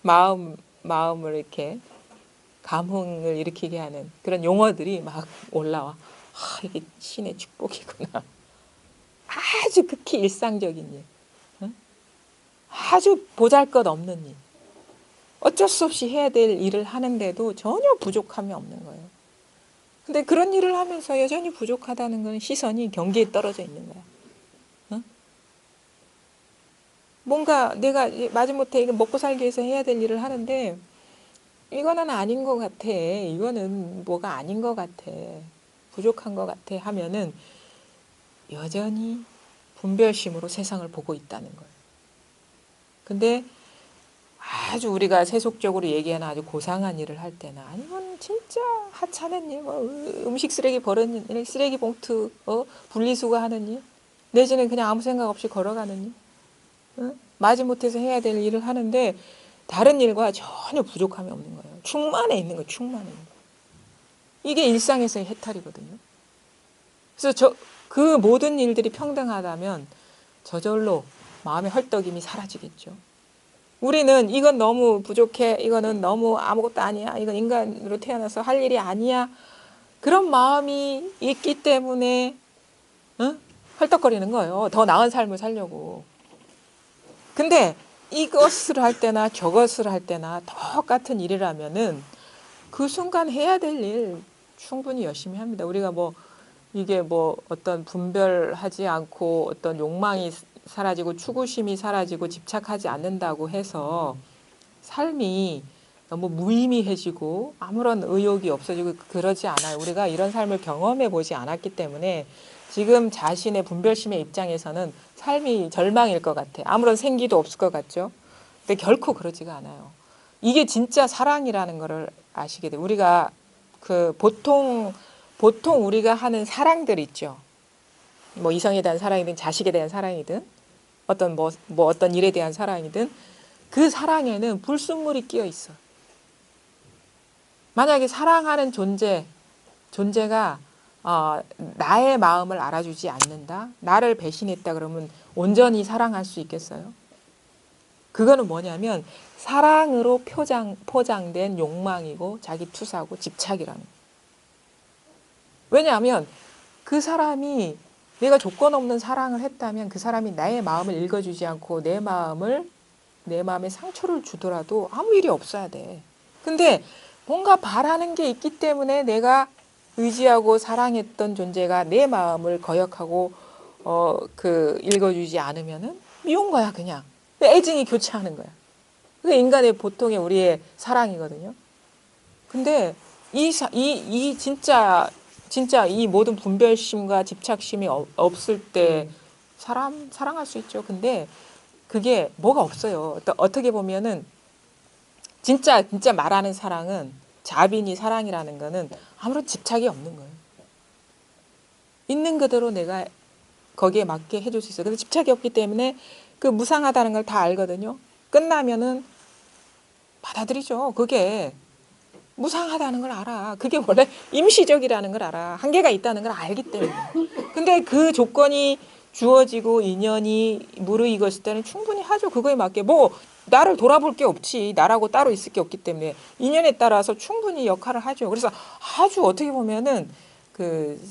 마음을 이렇게 감흥을 일으키게 하는 그런 용어들이 막 올라와. 이게 신의 축복이구나. 아주 극히 일상적인 일. 아주 보잘것없는 일. 어쩔 수 없이 해야 될 일을 하는데도 전혀 부족함이 없는 거예요. 근데 그런 일을 하면서 여전히 부족하다는 건 시선이 경계에 떨어져 있는 거야. 뭔가 내가 마지못해 이거 먹고 살기 위해서 해야 될 일을 하는데 이거는 아닌 것 같아. 이거는 뭐가 아닌 것 같아. 부족한 것 같아 하면은 여전히 분별심으로 세상을 보고 있다는 거예요. 근데 아주 우리가 세속적으로 얘기하는 아주 고상한 일을 할 때나 아니면 진짜 하찮은 일, 음식 쓰레기 버리는 일, 쓰레기 봉투 분리수거하는 일, 내지는 그냥 아무 생각 없이 걸어가는 일, 마지못해서 해야 될 일을 하는데 다른 일과 전혀 부족함이 없는 거예요. 충만해 있는 거예요. 충만해 있는 거예요. 이게 일상에서의 해탈이거든요. 그래서 그 모든 일들이 평등하다면 저절로 마음의 헐떡임이 사라지겠죠. 우리는 이건 너무 부족해. 이거는 너무 아무것도 아니야. 이건 인간으로 태어나서 할 일이 아니야. 그런 마음이 있기 때문에 헐떡거리는 거예요. 더 나은 삶을 살려고. 근데 이것을 할 때나 저것을 할 때나 똑같은 일이라면은 그 순간 해야 될 일 충분히 열심히 합니다. 우리가 이게 어떤 분별하지 않고 어떤 욕망이 사라지고 추구심이 사라지고 집착하지 않는다고 해서 삶이 너무 무의미해지고 아무런 의욕이 없어지고 그러지 않아요. 우리가 이런 삶을 경험해 보지 않았기 때문에 지금 자신의 분별심의 입장에서는 삶이 절망일 것 같아. 아무런 생기도 없을 것 같죠. 근데 결코 그러지가 않아요. 이게 진짜 사랑이라는 거를 아시게 돼요. 우리가 그 보통 우리가 하는 사랑들 있죠. 뭐 이성에 대한 사랑이든 자식에 대한 사랑이든 어떤 뭐 어떤 일에 대한 사랑이든 그 사랑에는 불순물이 끼어 있어. 만약에 사랑하는 존재가 나의 마음을 알아주지 않는다, 나를 배신했다 그러면 온전히 사랑할 수 있겠어요? 그거는 뭐냐면 사랑으로 포장된 욕망이고 자기 투사고 집착이라는 거예요. 왜냐하면 그 사람이 내가 조건 없는 사랑을 했다면 그 사람이 나의 마음을 읽어주지 않고 내 마음에 상처를 주더라도 아무 일이 없어야 돼. 근데 뭔가 바라는 게 있기 때문에 내가 의지하고 사랑했던 존재가 내 마음을 거역하고 읽어주지 않으면은 미운 거야 그냥. 애증이 교차하는 거야. 그게 인간의 보통의 우리의 사랑이거든요. 근데 이 진짜 이 모든 분별심과 집착심이 없을 때 사랑할 수 있죠. 근데 그게 뭐가 없어요. 어떻게 보면은 진짜 말하는 사랑은 자빈이 사랑이라는 거는 아무런 집착이 없는 거예요. 있는 그대로 내가 거기에 맞게 해줄 수 있어요. 근데 집착이 없기 때문에 그 무상하다는 걸 다 알거든요. 끝나면은 받아들이죠. 그게 무상하다는 걸 알아. 그게 원래 임시적이라는 걸 알아. 한계가 있다는 걸 알기 때문에. 근데 그 조건이 주어지고 인연이 무르익었을 때는 충분히 하죠. 그거에 맞게. 뭐 나를 돌아볼 게 없지. 나라고 따로 있을 게 없기 때문에 인연에 따라서 충분히 역할을 하죠. 그래서 아주 어떻게 보면은 그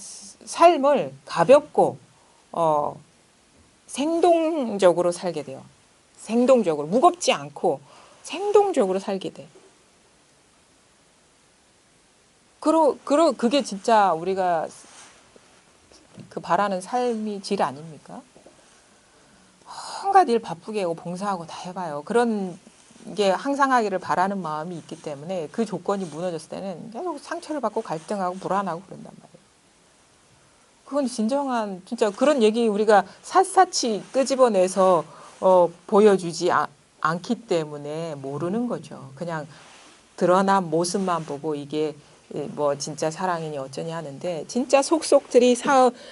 삶을 가볍고 생동적으로 살게 돼요. 생동적으로. 무겁지 않고 생동적으로 살게 돼. 그게 진짜 우리가 그 바라는 삶이 질 아닙니까? 온갖 일 바쁘게 하고 봉사하고 다 해봐요. 그런 게 항상 하기를 바라는 마음이 있기 때문에 그 조건이 무너졌을 때는 계속 상처를 받고 갈등하고 불안하고 그런단 말이에요. 그건 진정한 진짜 그런 얘기 우리가 샅샅이 끄집어내서 보여주지 않기 때문에 모르는 거죠. 그냥 드러난 모습만 보고 이게 뭐 진짜 사랑이니 어쩌니 하는데 진짜 속속들이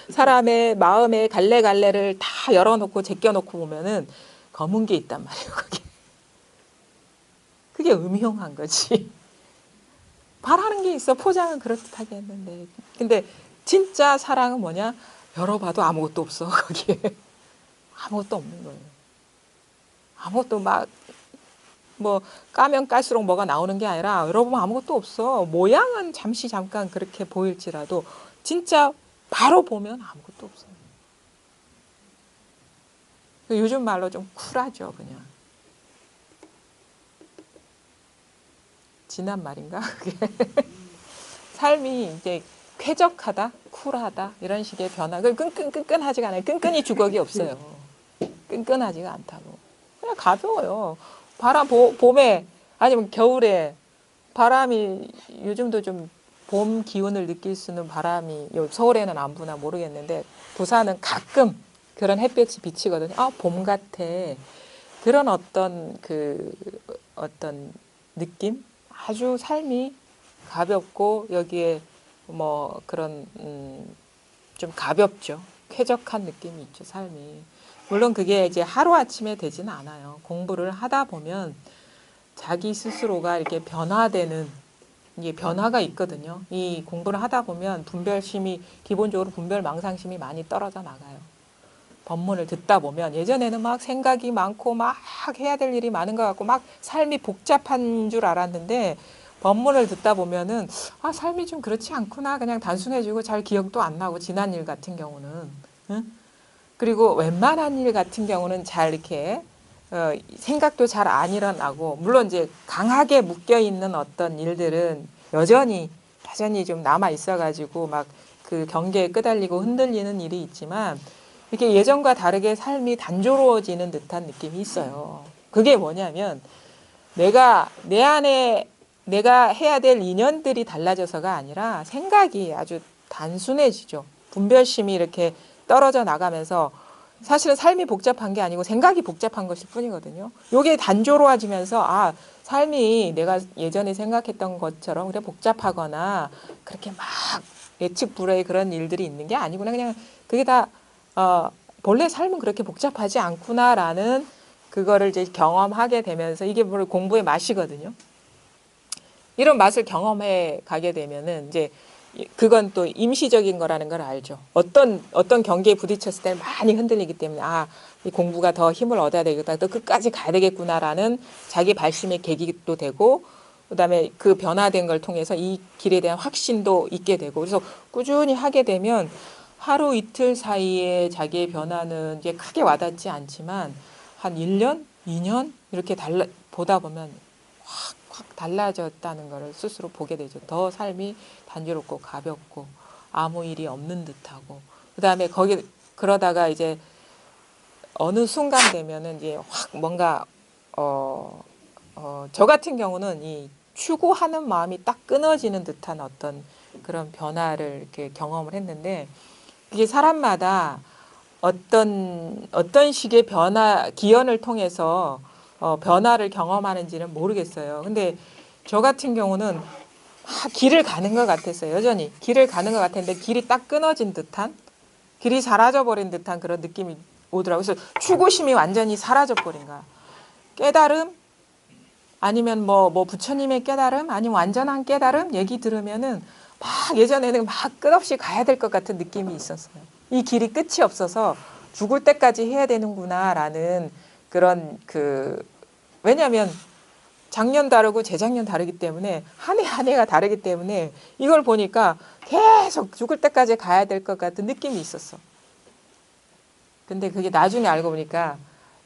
사람의 마음의 갈래갈래를 다 열어놓고 제껴놓고 보면은 검은 게 있단 말이에요. 그게 음흉한 거지. 바라는 게 있어. 포장은 그렇듯하게 했는데. 근데 진짜 사랑은 뭐냐? 열어봐도 아무것도 없어. 거기에. 아무것도 없는 거예요. 아무것도 뭐 까면 깔수록 뭐가 나오는 게 아니라 열어보면 아무것도 없어. 모양은 잠깐 그렇게 보일지라도 진짜 바로 보면 아무것도 없어요. 요즘 말로 좀 쿨하죠, 그냥. 진한 말인가? 그게. 삶이 이제 쾌적하다, 쿨하다 이런 식의 변화. 끈끈하지가 않아요. 끈끈이 주걱이 없어요. 끈끈하지가 않다고. 그냥 가벼워요. 봄에 아니면 겨울에 바람이 요즘도 좀 봄 기운을 느낄 수 있는 바람이 서울에는 안 부나 모르겠는데 부산은 가끔 그런 햇볕이 비치거든요. 봄 같아. 그런 어떤 느낌? 아주 삶이 가볍고 여기에 뭐 그런 좀 가볍죠. 쾌적한 느낌이 있죠, 삶이. 물론 그게 이제 하루아침에 되지는 않아요. 공부를 하다 보면 자기 스스로가 이렇게 변화되는 이게 변화가 있거든요. 이 공부를 하다 보면 기본적으로 분별망상심이 많이 떨어져 나가요. 법문을 듣다 보면 예전에는 막 생각이 많고 막 해야 될 일이 많은 것 같고 막 삶이 복잡한 줄 알았는데 법문을 듣다 보면은 삶이 좀 그렇지 않구나. 그냥 단순해지고 잘 기억도 안 나고 지난 일 같은 경우는. 응? 그리고 웬만한 일 같은 경우는 잘 이렇게 생각도 잘 안 일어나고 물론 이제 강하게 묶여 있는 어떤 일들은 여전히 좀 남아 있어가지고 막 그 경계에 끄달리고 흔들리는 일이 있지만 이렇게 예전과 다르게 삶이 단조로워지는 듯한 느낌이 있어요. 그게 뭐냐면 내 안에 내가 해야 될 인연들이 달라져서가 아니라 생각이 아주 단순해지죠. 분별심이 이렇게 떨어져 나가면서 사실은 삶이 복잡한 게 아니고 생각이 복잡한 것일 뿐이거든요. 요게 단조로워지면서 아, 삶이 내가 예전에 생각했던 것처럼 그래 복잡하거나 그렇게 막 예측 불허의 그런 일들이 있는 게 아니구나. 그냥 그게 다 본래 삶은 그렇게 복잡하지 않구나라는 그거를 이제 경험하게 되면서 이게 바로 공부의 맛이거든요. 이런 맛을 경험해 가게 되면은 이제 그건 또 임시적인 거라는 걸 알죠. 어떤 경기에 부딪혔을 때 많이 흔들리기 때문에 아, 이 공부가 더 힘을 얻어야 되겠다. 또 끝까지 가야 되겠구나라는 자기 발심의 계기도 되고 그다음에 그 변화된 걸 통해서 이 길에 대한 확신도 있게 되고 그래서 꾸준히 하게 되면 하루 이틀 사이에 자기의 변화는 이제 크게 와닿지 않지만 한 1년, 2년 이렇게 보다 보면 확 달라졌다는 것을 스스로 보게 되죠. 더 삶이 단조롭고 가볍고 아무 일이 없는 듯하고 그다음에 그러다가 이제 어느 순간 되면은 이제 확 뭔가 저 같은 경우는 이 추구하는 마음이 딱 끊어지는 듯한 어떤 그런 변화를 이렇게 경험을 했는데 이게 사람마다 어떤 식의 기연을 통해서 변화를 경험하는지는 모르겠어요. 근데 저 같은 경우는 길을 가는 것 같았어요. 여전히 길을 가는 것 같았는데 길이 딱 끊어진 듯한 길이 사라져버린 듯한 그런 느낌이 오더라고요. 그래서 추구심이 완전히 사라져버린 거야. 깨달음 아니면 뭐 부처님의 깨달음 아니면 완전한 깨달음 얘기 들으면은 막 예전에는 막 끝없이 가야 될 것 같은 느낌이 있었어요. 이 길이 끝이 없어서 죽을 때까지 해야 되는구나라는 그런 왜냐하면 작년 다르고 재작년 다르기 때문에 한 해 한 해가 다르기 때문에 이걸 보니까 계속 죽을 때까지 가야 될 것 같은 느낌이 있었어. 근데 그게 나중에 알고 보니까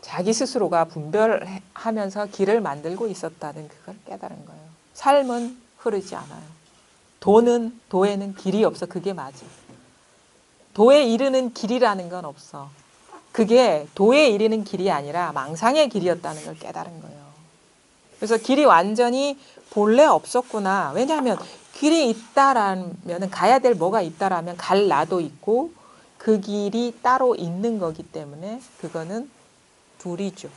자기 스스로가 분별하면서 길을 만들고 있었다는 그걸 깨달은 거예요. 삶은 흐르지 않아요. 도에는 길이 없어. 그게 맞아. 도에 이르는 길이라는 건 없어. 그게 도에 이르는 길이 아니라 망상의 길이었다는 걸 깨달은 거예요. 그래서 길이 완전히 본래 없었구나. 왜냐하면 길이 있다라면 가야 될 뭐가 있다라면 갈 나도 있고 그 길이 따로 있는 거기 때문에 그거는 둘이죠.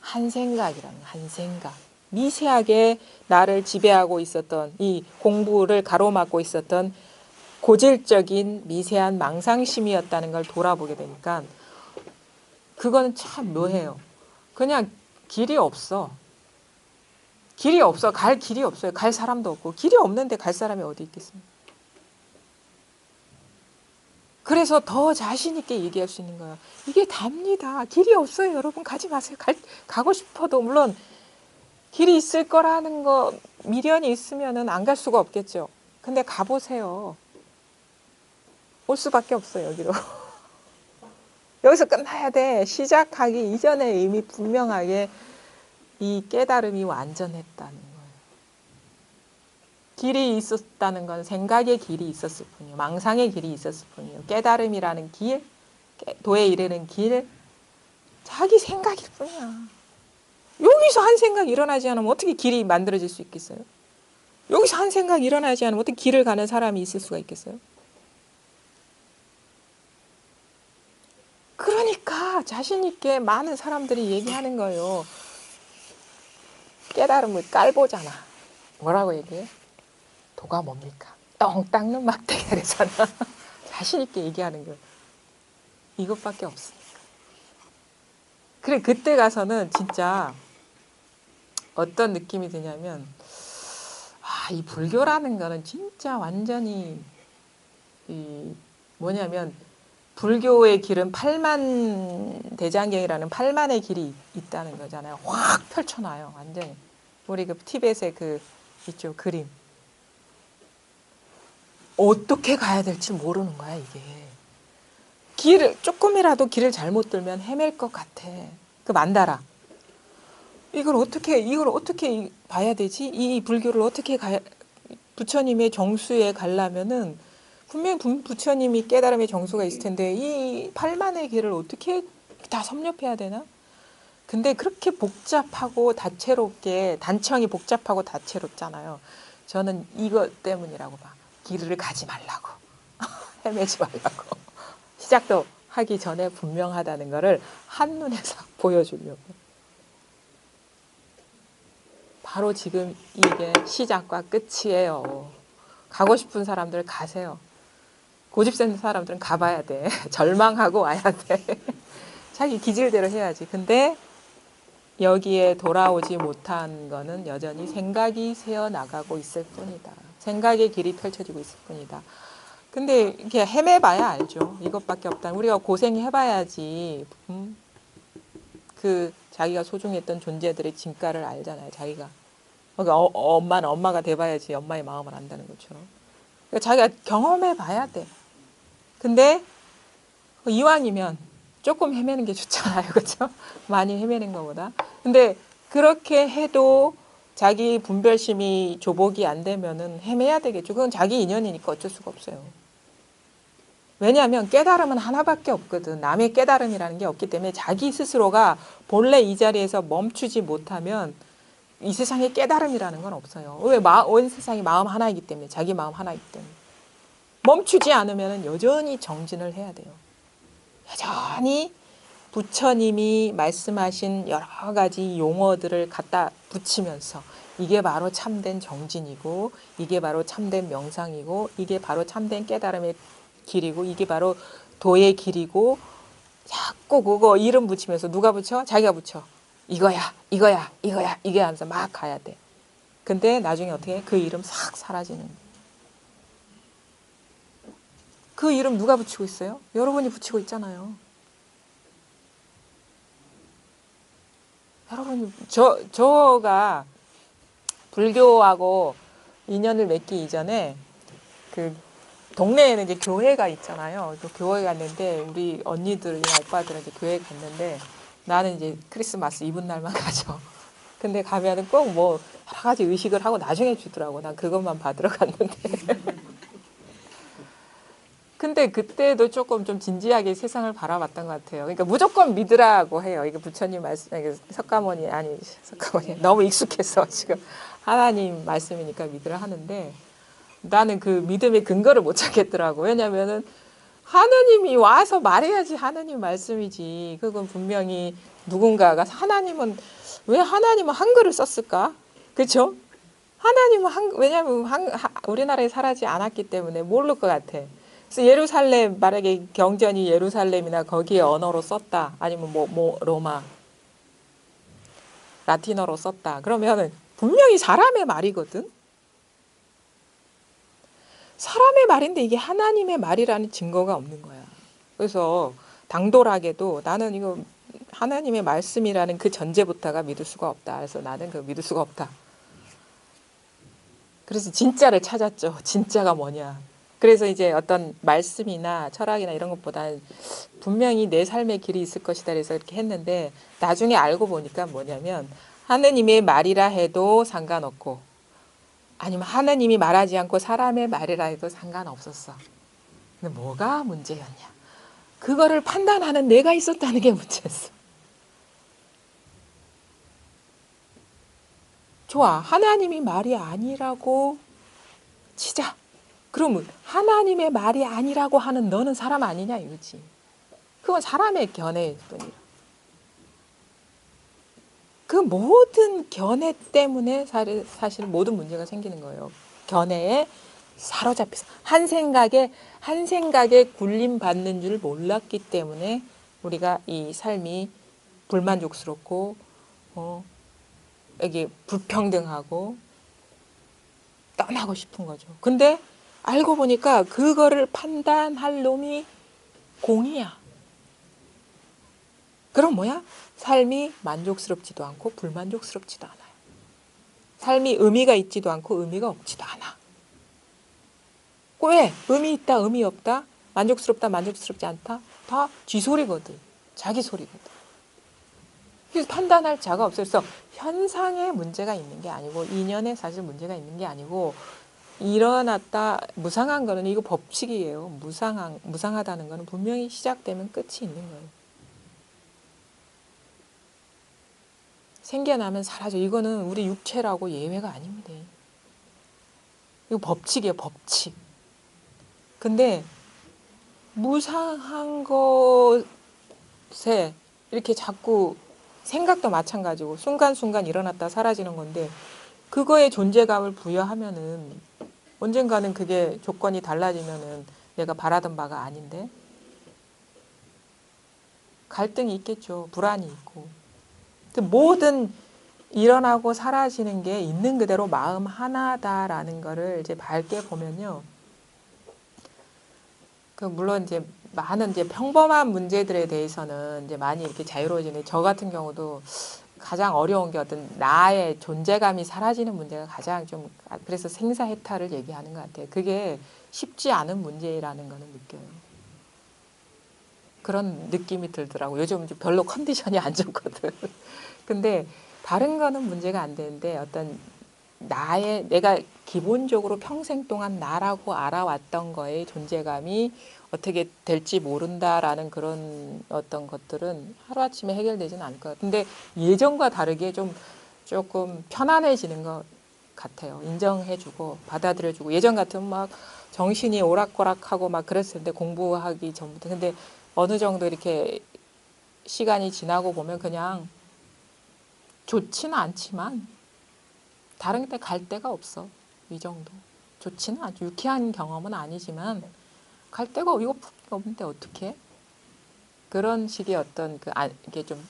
한 생각이라는 한 생각. 미세하게 나를 지배하고 있었던 이 공부를 가로막고 있었던 고질적인 미세한 망상심이었다는 걸 돌아보게 되니까 그거는 참 묘해요. 그냥 길이 없어. 길이 없어. 갈 길이 없어요. 갈 사람도 없고. 길이 없는데 갈 사람이 어디 있겠습니까? 그래서 더 자신 있게 얘기할 수 있는 거예요. 이게 답니다. 길이 없어요. 여러분 가지 마세요. 가고 싶어도 물론 길이 있을 거라는 거 미련이 있으면은 안 갈 수가 없겠죠. 근데 가보세요. 올 수밖에 없어요. 여기로. 여기서 끝나야 돼. 시작하기 이전에 이미 분명하게 이 깨달음이 완전했다는 거예요. 길이 있었다는 건 생각의 길이 있었을 뿐이에요. 망상의 길이 있었을 뿐이에요. 깨달음이라는 길, 도에 이르는 길, 자기 생각일 뿐이야. 여기서 한 생각 일어나지 않으면 어떻게 길이 만들어질 수 있겠어요? 여기서 한 생각 일어나지 않으면 어떻게 길을 가는 사람이 있을 수가 있겠어요? 그러니까 자신 있게 많은 사람들이 얘기하는 거예요. 깨달음을 깔보잖아. 뭐라고 얘기해? 도가 뭡니까? 똥 닦는 막대기래잖아. 자신 있게 얘기하는 거예요. 이것밖에 없으니까. 그래 그때 가서는 진짜 어떤 느낌이 드냐면 이 불교라는 거는 진짜 완전히 뭐냐면 불교의 길은 8만 대장경이라는 8만의 길이 있다는 거잖아요. 확 펼쳐놔요. 완전히. 우리 그 티벳의 있죠. 그림. 어떻게 가야 될지 모르는 거야, 이게. 조금이라도 길을 잘못 들면 헤맬 것 같아. 그 만다라. 이걸 어떻게 봐야 되지? 이 불교를 어떻게 부처님의 정수에 가려면은 분명히 부처님이 깨달음의 정수가 있을 텐데 이 8만의 길을 어떻게 다 섭렵해야 되나? 근데 그렇게 복잡하고 다채롭게 단청이 복잡하고 다채롭잖아요. 저는 이것 때문이라고 봐. 길을 가지 말라고. 헤매지 말라고. 시작도 하기 전에 분명하다는 것을 한눈에서 보여주려고. 바로 지금 이게 시작과 끝이에요. 가고 싶은 사람들 가세요. 고집센 사람들은 가봐야 돼. 절망하고 와야 돼. 자기 기질대로 해야지. 근데 여기에 돌아오지 못한 거는 여전히 생각이 새어나가고 있을 뿐이다. 생각의 길이 펼쳐지고 있을 뿐이다. 근데 이렇게 헤매봐야 알죠. 이것밖에 없다. 우리가 고생해봐야지 그 자기가 소중했던 존재들의 진가를 알잖아요. 자기가. 그러니까 엄마는 엄마가 돼봐야지 엄마의 마음을 안다는 것처럼. 그러니까 자기가 경험해봐야 돼. 근데 이왕이면 조금 헤매는 게 좋잖아요. 그렇죠? 많이 헤매는 것보다. 근데 그렇게 해도 자기 분별심이 조복이 안 되면은 헤매야 되겠죠. 그건 자기 인연이니까 어쩔 수가 없어요. 왜냐하면 깨달음은 하나밖에 없거든. 남의 깨달음이라는 게 없기 때문에 자기 스스로가 본래 이 자리에서 멈추지 못하면 이 세상에 깨달음이라는 건 없어요. 왜? 온 세상이 마음 하나이기 때문에. 자기 마음 하나이기 때문에. 멈추지 않으면 여전히 정진을 해야 돼요. 여전히 부처님이 말씀하신 여러 가지 용어들을 갖다 붙이면서 이게 바로 참된 정진이고 이게 바로 참된 명상이고 이게 바로 참된 깨달음의 길이고 이게 바로 도의 길이고 자꾸 그거 이름 붙이면서 누가 붙여? 자기가 붙여. 이거야 이거야 이거야 이게 하면서 막 가야 돼. 근데 나중에 어떻게 해? 그 이름 싹 사라지는. 그 이름 누가 붙이고 있어요? 여러분이 붙이고 있잖아요. 여러분이 저가 불교하고 인연을 맺기 이전에 그 동네에는 이제 교회가 있잖아요. 그 교회 갔는데 우리 언니들이나 오빠들은 이제 교회 갔는데 나는 이제 크리스마스 이브날만 가죠. 근데 가면은 꼭 뭐 여러 가지 의식을 하고 나중에 주더라고. 난 그것만 받으러 갔는데. 근데 그때도 조금 좀 진지하게 세상을 바라봤던 것 같아요. 그러니까 무조건 믿으라고 해요. 이게 부처님 말씀, 석가모니 아니 석가모니 너무 익숙해서 지금 하나님 말씀이니까 믿으라 하는데 나는 그 믿음의 근거를 못 찾겠더라고. 왜냐면은 하느님이 와서 말해야지 하느님 말씀이지. 그건 분명히 누군가가 왜 하나님은 한글을 썼을까? 그렇죠? 하나님은 왜냐면 우리나라에 살지 않았기 때문에 모를 것 같아. 그래서 예루살렘 만약에 경전이 예루살렘이나 거기에 언어로 썼다. 아니면 뭐 로마 라틴어로 썼다. 그러면은 분명히 사람의 말이거든. 사람의 말인데 이게 하나님의 말이라는 증거가 없는 거야. 그래서 당돌하게도 나는 이거 하나님의 말씀이라는 그 전제부터가 믿을 수가 없다. 그래서 나는 그 믿을 수가 없다. 그래서 진짜를 찾았죠. 진짜가 뭐냐. 그래서 이제 어떤 말씀이나 철학이나 이런 것보다는 분명히 내 삶의 길이 있을 것이다. 그래서 이렇게 했는데 나중에 알고 보니까 뭐냐면 하느님의 말이라 해도 상관없고 아니면 하느님이 말하지 않고 사람의 말이라 해도 상관없었어. 근데 뭐가 문제였냐. 그거를 판단하는 내가 있었다는 게 문제였어. 좋아. 하나님이 말이 아니라고 치자. 그러면 하나님의 말이 아니라고 하는 너는 사람 아니냐 이거지. 그건 사람의 견해일 뿐이라. 그 모든 견해 때문에 사실 모든 문제가 생기는 거예요. 견해에 사로잡혀서 한 생각에 굴림받는 줄 몰랐기 때문에 우리가 이 삶이 불만족스럽고 이게 불평등하고 떠나고 싶은 거죠. 근데 알고 보니까 그거를 판단할 놈이 공이야. 그럼 뭐야? 삶이 만족스럽지도 않고 불만족스럽지도 않아요. 삶이 의미가 있지도 않고 의미가 없지도 않아. 왜? 의미 있다, 의미 없다, 만족스럽다, 만족스럽지 않다. 다 쥐소리거든. 자기 소리거든. 그래서 판단할 자가 없어요. 그래서 현상에 문제가 있는 게 아니고 인연에 사실 문제가 있는 게 아니고 일어났다 무상한 거는 이거 법칙이에요. 무상하다는 거는 분명히 시작되면 끝이 있는 거예요. 생겨나면 사라져. 이거는 우리 육체라고 예외가 아닙니다. 이거 법칙이에요. 법칙. 근데 무상한 것에 이렇게 자꾸 생각도 마찬가지고 순간순간 일어났다 사라지는 건데 그거에 존재감을 부여하면은 언젠가는 그게 조건이 달라지면은 내가 바라던 바가 아닌데 갈등이 있겠죠. 불안이 있고. 모든 일어나고 사라지는 게 있는 그대로 마음 하나다라는 거를 이제 밝게 보면요. 물론 이제 많은 이제 평범한 문제들에 대해서는 이제 많이 이렇게 자유로워지는데 저 같은 경우도 가장 어려운 게 어떤 나의 존재감이 사라지는 문제가 가장 좀 그래서 생사해탈을 얘기하는 것 같아요. 그게 쉽지 않은 문제라는 거는 느껴요. 그런 느낌이 들더라고요. 요즘 별로 컨디션이 안 좋거든. 근데 다른 거는 문제가 안 되는데 어떤 내가 기본적으로 평생 동안 나라고 알아왔던 거의 존재감이 어떻게 될지 모른다라는 그런 어떤 것들은 하루아침에 해결되지는 않을 것 같아요. 근데 예전과 다르게 조금 편안해지는 것 같아요. 인정해주고 받아들여주고 예전 같으면 막 정신이 오락가락하고 막 그랬을 텐데 공부하기 전부터. 근데 어느 정도 이렇게 시간이 지나고 보면 그냥 좋지는 않지만 다른 데 갈 데가 없어. 이 정도. 좋지는 않죠. 유쾌한 경험은 아니지만 갈 데가 이거 없는데 어떻게? 그런 식의 어떤 이게 좀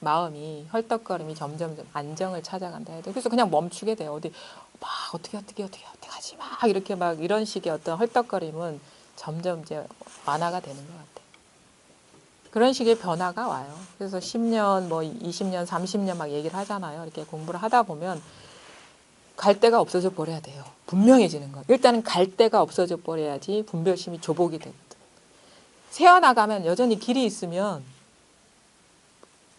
마음이 헐떡거림이 점점 안정을 찾아간다 해도 그래서 그냥 멈추게 돼요. 어디 막 어떻게 하지 막 이렇게 막 이런 식의 어떤 헐떡거림은 점점 이제 완화가 되는 것 같아요. 그런 식의 변화가 와요. 그래서 10년, 뭐 20년, 30년 막 얘기를 하잖아요. 이렇게 공부를 하다 보면 갈 데가 없어져 버려야 돼요. 분명해지는 거. 일단은 갈 데가 없어져 버려야지 분별심이 조복이 되거든. 새어나가면 여전히 길이 있으면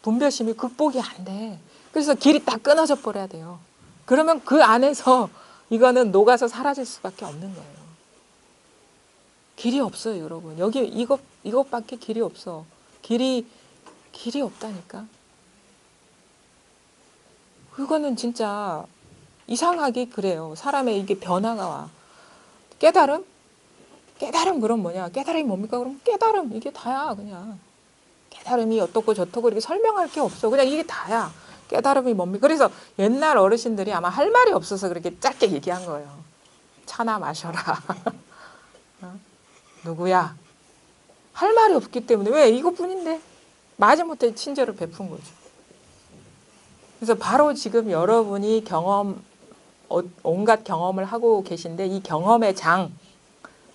분별심이 극복이 안 돼. 그래서 길이 딱 끊어져 버려야 돼요. 그러면 그 안에서 이거는 녹아서 사라질 수밖에 없는 거예요. 길이 없어요, 여러분. 여기 이것밖에 길이 없어. 길이 없다니까. 그거는 진짜 이상하게 그래요. 사람의 이게 변화가 와. 깨달음? 깨달음 그럼 뭐냐? 깨달음이 뭡니까? 그럼 깨달음 이게 다야 그냥. 깨달음이 어떻고 저떻고 이렇게 설명할 게 없어. 그냥 이게 다야. 깨달음이 뭡니까? 그래서 옛날 어르신들이 아마 할 말이 없어서 그렇게 짧게 얘기한 거예요. 차나 마셔라. 어? 누구야? 할 말이 없기 때문에 왜 이것뿐인데 마지못해 친절을 베푼 거죠. 그래서 바로 지금 여러분이 온갖 경험을 하고 계신데 이 경험의 장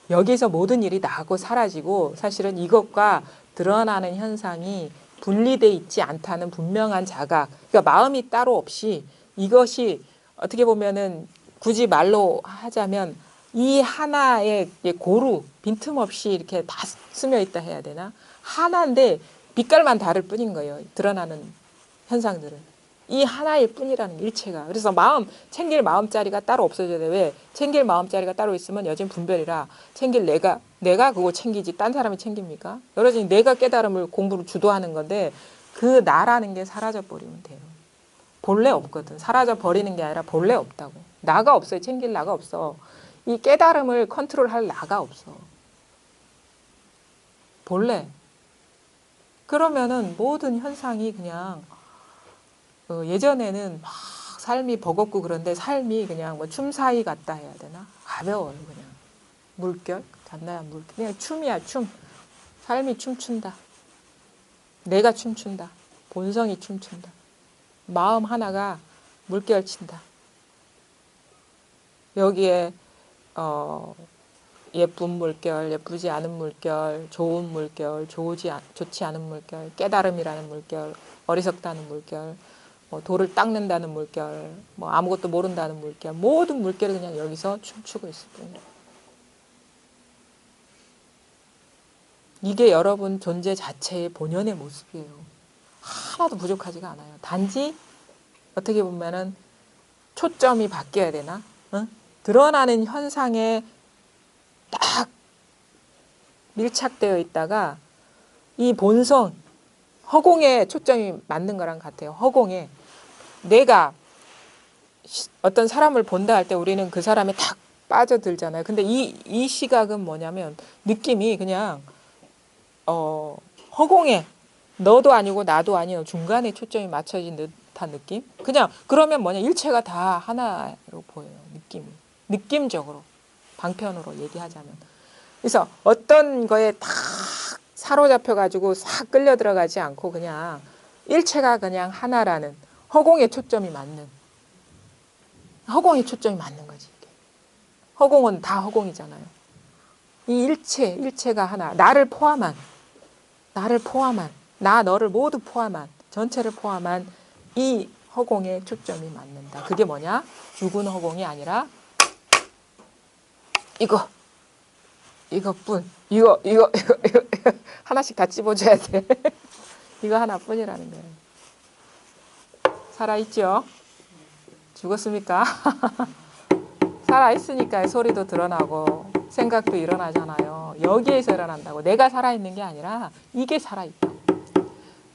여기서 모든 일이 나고 사라지고 사실은 이것과 드러나는 현상이 분리돼 있지 않다는 분명한 자각. 그러니까 마음이 따로 없이 이것이 어떻게 보면은 굳이 말로 하자면 이 하나의 고루 빈틈없이 이렇게 다 스며 있다 해야 되나? 하나인데 빛깔만 다를 뿐인 거예요. 드러나는 현상들은. 이 하나일 뿐이라는 일체가. 그래서 챙길 마음자리가 따로 없어져야 돼. 왜? 챙길 마음자리가 따로 있으면 여진 분별이라 챙길 내가 그거 챙기지 딴 사람이 챙깁니까? 여러분이 내가 깨달음을 공부를 주도하는 건데 그 나라는 게 사라져 버리면 돼요. 본래 없거든. 사라져 버리는 게 아니라 본래 없다고. 나가 없어요. 챙길 나가 없어. 이 깨달음을 컨트롤할 나가 없어. 본래. 그러면은 모든 현상이 그냥 예전에는 막 삶이 버겁고 그런데 삶이 그냥 뭐 춤사위 같다 해야 되나? 가벼워요, 그냥. 물결, 단단한 물결. 그냥 춤이야, 춤. 삶이 춤춘다. 내가 춤춘다. 본성이 춤춘다. 마음 하나가 물결 친다. 여기에 예쁜 물결, 예쁘지 않은 물결, 좋은 물결, 좋지 않은 물결, 깨달음이라는 물결, 어리석다는 물결, 뭐 돌을 닦는다는 물결, 뭐 아무것도 모른다는 물결, 모든 물결이 그냥 여기서 춤추고 있을 뿐이에요. 이게 여러분 존재 자체의 본연의 모습이에요. 하나도 부족하지가 않아요. 단지 어떻게 보면은 초점이 바뀌어야 되나? 응? 드러나는 현상에 딱 밀착되어 있다가 이 본성, 허공에 초점이 맞는 거랑 같아요. 허공에. 내가 어떤 사람을 본다 할 때 우리는 그 사람에 탁 빠져들잖아요. 근데 이 시각은 뭐냐면 느낌이 그냥 허공에 너도 아니고 나도 아닌 중간에 초점이 맞춰진 듯한 느낌? 그냥 그러면 뭐냐 일체가 다 하나로 보여요. 느낌적으로 방편으로 얘기하자면. 그래서 어떤 거에 딱 사로잡혀 가지고 싹 끌려 들어가지 않고 그냥 일체가 그냥 하나라는 허공에 초점이 맞는 거지. 이게. 허공은 다 허공이잖아요. 이 일체가 하나. 나를 포함한 나 너를 모두 포함한 전체를 포함한 이 허공에 초점이 맞는다. 그게 뭐냐? 죽은 허공이 아니라 이것뿐. 이거 하나씩 다 찝어줘야 돼. 이거 하나뿐이라는 거예요. 살아있죠? 죽었습니까? 살아있으니까 소리도 드러나고 생각도 일어나잖아요. 여기에서 일어난다고. 내가 살아있는 게 아니라 이게 살아있다.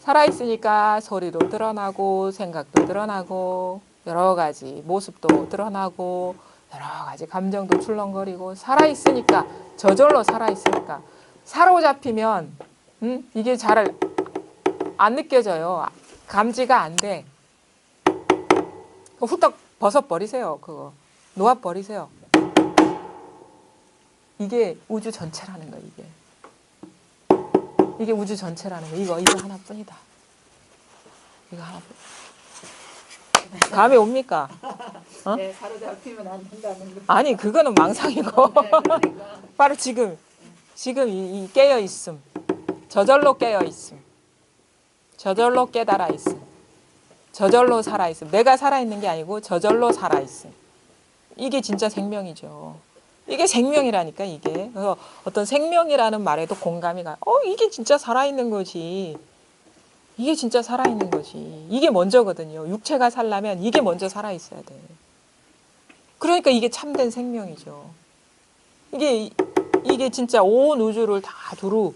살아있으니까 소리도 드러나고 생각도 드러나고 여러 가지 모습도 드러나고 여러 가지 감정도 출렁거리고 살아있으니까 저절로 살아있으니까 사로잡히면 이게 잘 안 느껴져요. 감지가 안 돼. 후딱 벗어버리세요. 그거 놓아버리세요. 이게 우주 전체라는 거예요. 이게 우주 전체라는 거예요. 이거 하나뿐이다. 이거 하나뿐. 감이 옵니까? 어? 네, 사로잡히면 안 된다는 거. 아니 그거는 망상이고 네, 그러니까. 바로 지금 이 깨어 있음. 저절로 깨어 있음. 저절로 깨달아 있음. 저절로 살아 있음. 내가 살아 있는 게 아니고 저절로 살아 있음. 이게 진짜 생명이죠. 이게 생명이라니까 이게. 그래서 어떤 생명이라는 말에도 공감이 가. 이게 진짜 살아있는 거지. 이게 진짜 살아있는 거지. 이게 먼저거든요. 육체가 살려면 이게 먼저 살아있어야 돼. 그러니까 이게 참된 생명이죠. 이게 진짜 온 우주를 다 두루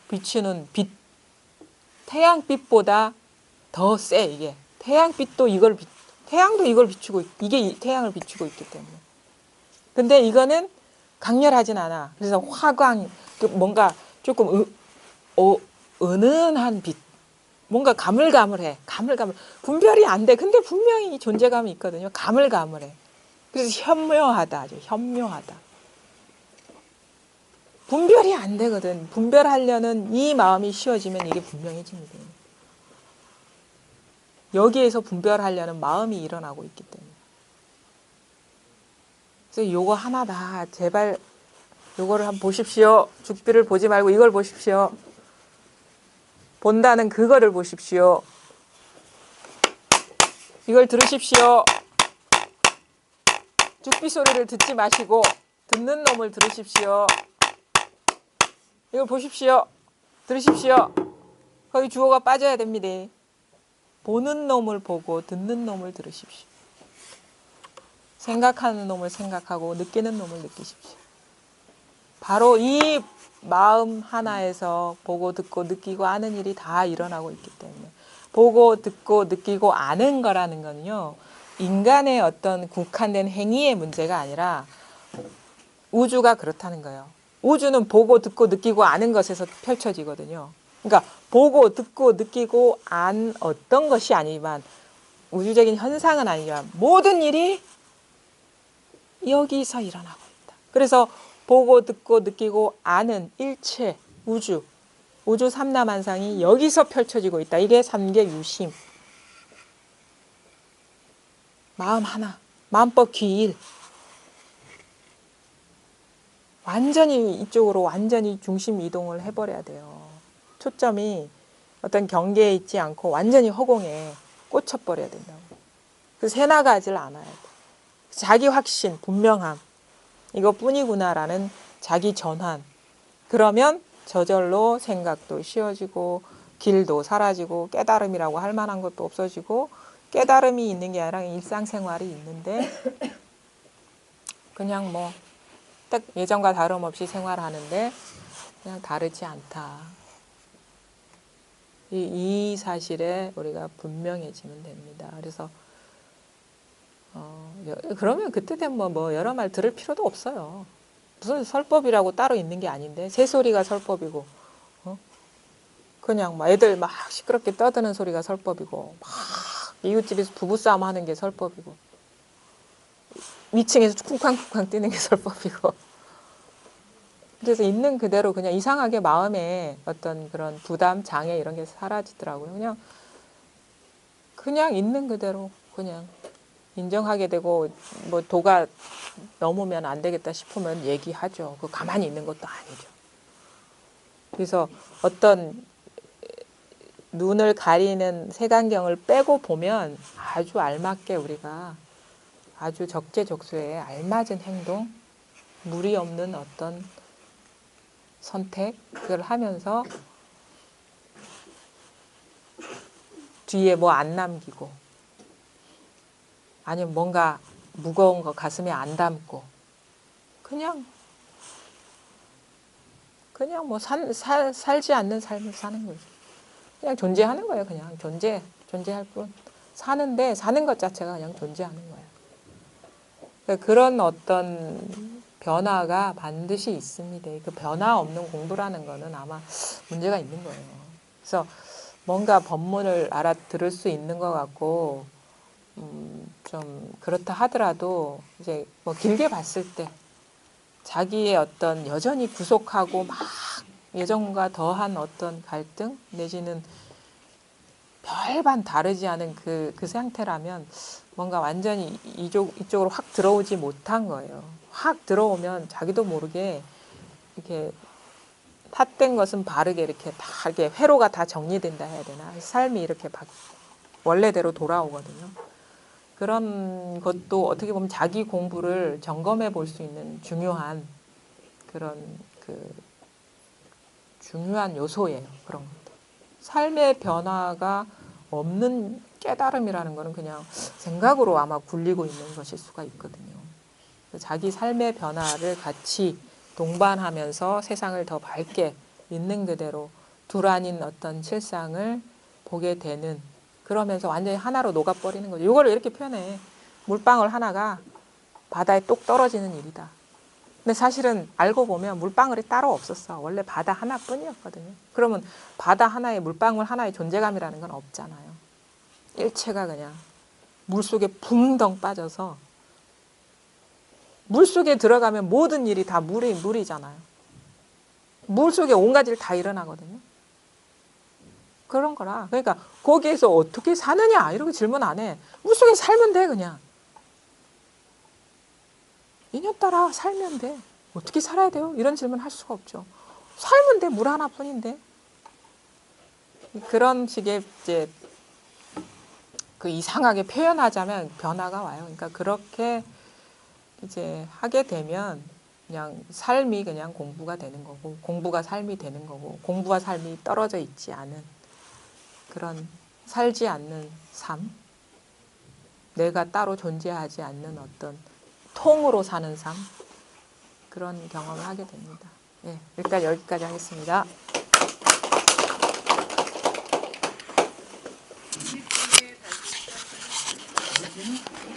비추는 빛. 태양빛보다 더 세 이게. 태양도 이걸 비추고 이게 태양을 비추고 있기 때문에. 근데 이거는 강렬하진 않아. 그래서 화광 뭔가 조금 은은한 빛. 뭔가 가물가물해. 분별이 안 돼. 근데 분명히 존재감이 있거든요. 가물가물해. 그래서 현묘하다. 아주 현묘하다. 분별이 안 되거든. 분별하려는 이 마음이 쉬워지면 이게 분명해집니다. 여기에서 분별하려는 마음이 일어나고 있기 때문에. 그래서 요거 하나다. 제발 요거를 한번 보십시오. 죽비를 보지 말고 이걸 보십시오. 본다는 그거를 보십시오. 이걸 들으십시오. 죽비 소리를 듣지 마시고 듣는 놈을 들으십시오. 이걸 보십시오. 들으십시오. 거기 주어가 빠져야 됩니다. 보는 놈을 보고 듣는 놈을 들으십시오. 생각하는 놈을 생각하고 느끼는 놈을 느끼십시오. 바로 이 마음 하나에서 보고 듣고 느끼고 아는 일이 다 일어나고 있기 때문에 보고 듣고 느끼고 아는 거라는 거는요. 인간의 어떤 국한된 행위의 문제가 아니라 우주가 그렇다는 거예요. 우주는 보고 듣고 느끼고 아는 것에서 펼쳐지거든요. 그러니까 보고 듣고 느끼고 안 어떤 것이 아니지만 우주적인 현상은 아니지만 모든 일이 여기서 일어나고 있다. 그래서 보고 듣고 느끼고 아는 일체 우주 삼라만상이 여기서 펼쳐지고 있다. 이게 삼계 유심. 마음 하나. 마음법 귀일. 완전히 이쪽으로 완전히 중심 이동을 해버려야 돼요. 초점이 어떤 경계에 있지 않고 완전히 허공에 꽂혀버려야 된다고. 그래서 새나가지를 않아야 돼. 자기 확신, 분명함. 이것뿐이구나라는 자기 전환. 그러면 저절로 생각도 쉬워지고 길도 사라지고 깨달음이라고 할 만한 것도 없어지고 깨달음이 있는 게 아니라 일상생활이 있는데 그냥 뭐 딱 예전과 다름없이 생활하는데 그냥 다르지 않다. 이 사실에 우리가 분명해지면 됩니다. 그래서 그러면 그때 되면 뭐 여러 말 들을 필요도 없어요. 무슨 설법이라고 따로 있는 게 아닌데 새소리가 설법이고 그냥 막 애들 막 시끄럽게 떠드는 소리가 설법이고 막 이웃집에서 부부싸움 하는 게 설법이고 위층에서 쿵쾅쿵쾅 뛰는 게 설법이고 그래서 있는 그대로 그냥 이상하게 마음에 어떤 그런 부담, 장애 이런 게 사라지더라고요. 그냥 있는 그대로 그냥 인정하게 되고 뭐 도가 넘으면 안 되겠다 싶으면 얘기하죠. 그 가만히 있는 것도 아니죠. 그래서 어떤 눈을 가리는 색안경을 빼고 보면 아주 알맞게 우리가 아주 적재적소에 알맞은 행동, 무리 없는 어떤 선택을 하면서 뒤에 뭐 안 남기고 아니면 뭔가 무거운 거 가슴에 안 담고 그냥 뭐 살지 않는 삶을 사는 거죠. 그냥 존재하는 거예요. 그냥 존재할 뿐. 사는 것 자체가 그냥 존재하는 거예요. 그러니까 그런 어떤 변화가 반드시 있습니다. 그 변화 없는 공부라는 거는 아마 문제가 있는 거예요. 그래서 뭔가 법문을 알아들을 수 있는 것 같고 좀 그렇다 하더라도 이제 뭐 길게 봤을 때 자기의 어떤 여전히 구속하고 막 예전과 더한 어떤 갈등 내지는 별반 다르지 않은 그 상태라면 뭔가 완전히 이쪽으로 확 들어오지 못한 거예요. 확 들어오면 자기도 모르게 이렇게 탓된 것은 바르게 이렇게 다 이렇게 회로가 다 정리된다 해야 되나? 삶이 이렇게 원래대로 돌아오거든요. 그런 것도 어떻게 보면 자기 공부를 점검해 볼 수 있는 중요한 그런 중요한 요소예요. 그런 것도. 삶의 변화가 없는 깨달음이라는 거는 그냥 생각으로 아마 굴리고 있는 것일 수가 있거든요. 자기 삶의 변화를 같이 동반하면서 세상을 더 밝게 있는 그대로 둘 아닌 어떤 실상을 보게 되는 그러면서 완전히 하나로 녹아버리는 거죠. 이걸 이렇게 표현해. 물방울 하나가 바다에 똑 떨어지는 일이다. 근데 사실은 알고 보면 물방울이 따로 없었어. 원래 바다 하나뿐이었거든요. 그러면 바다 하나에 물방울 하나의 존재감이라는 건 없잖아요. 일체가 그냥 물속에 붕덩 빠져서 물속에 들어가면 모든 일이 다 물이잖아요. 물속에 온갖 일 다 일어나거든요. 그런 거라. 그러니까 거기에서 어떻게 사느냐 이렇게 질문 안 해. 물속에 살면 돼 그냥. 인연 따라 살면 돼. 어떻게 살아야 돼요? 이런 질문 할 수가 없죠. 살면 돼. 물 하나뿐인데. 그런 식의 이제 그 이상하게 표현하자면 변화가 와요. 그러니까 그렇게 이제 하게 되면 그냥 삶이 그냥 공부가 되는 거고 공부가 삶이 되는 거고 공부와 삶이 떨어져 있지 않은 그런 살지 않는 삶, 내가 따로 존재하지 않는 어떤 통으로 사는 삶 그런 경험을 하게 됩니다. 네, 일단 여기까지 하겠습니다. 다시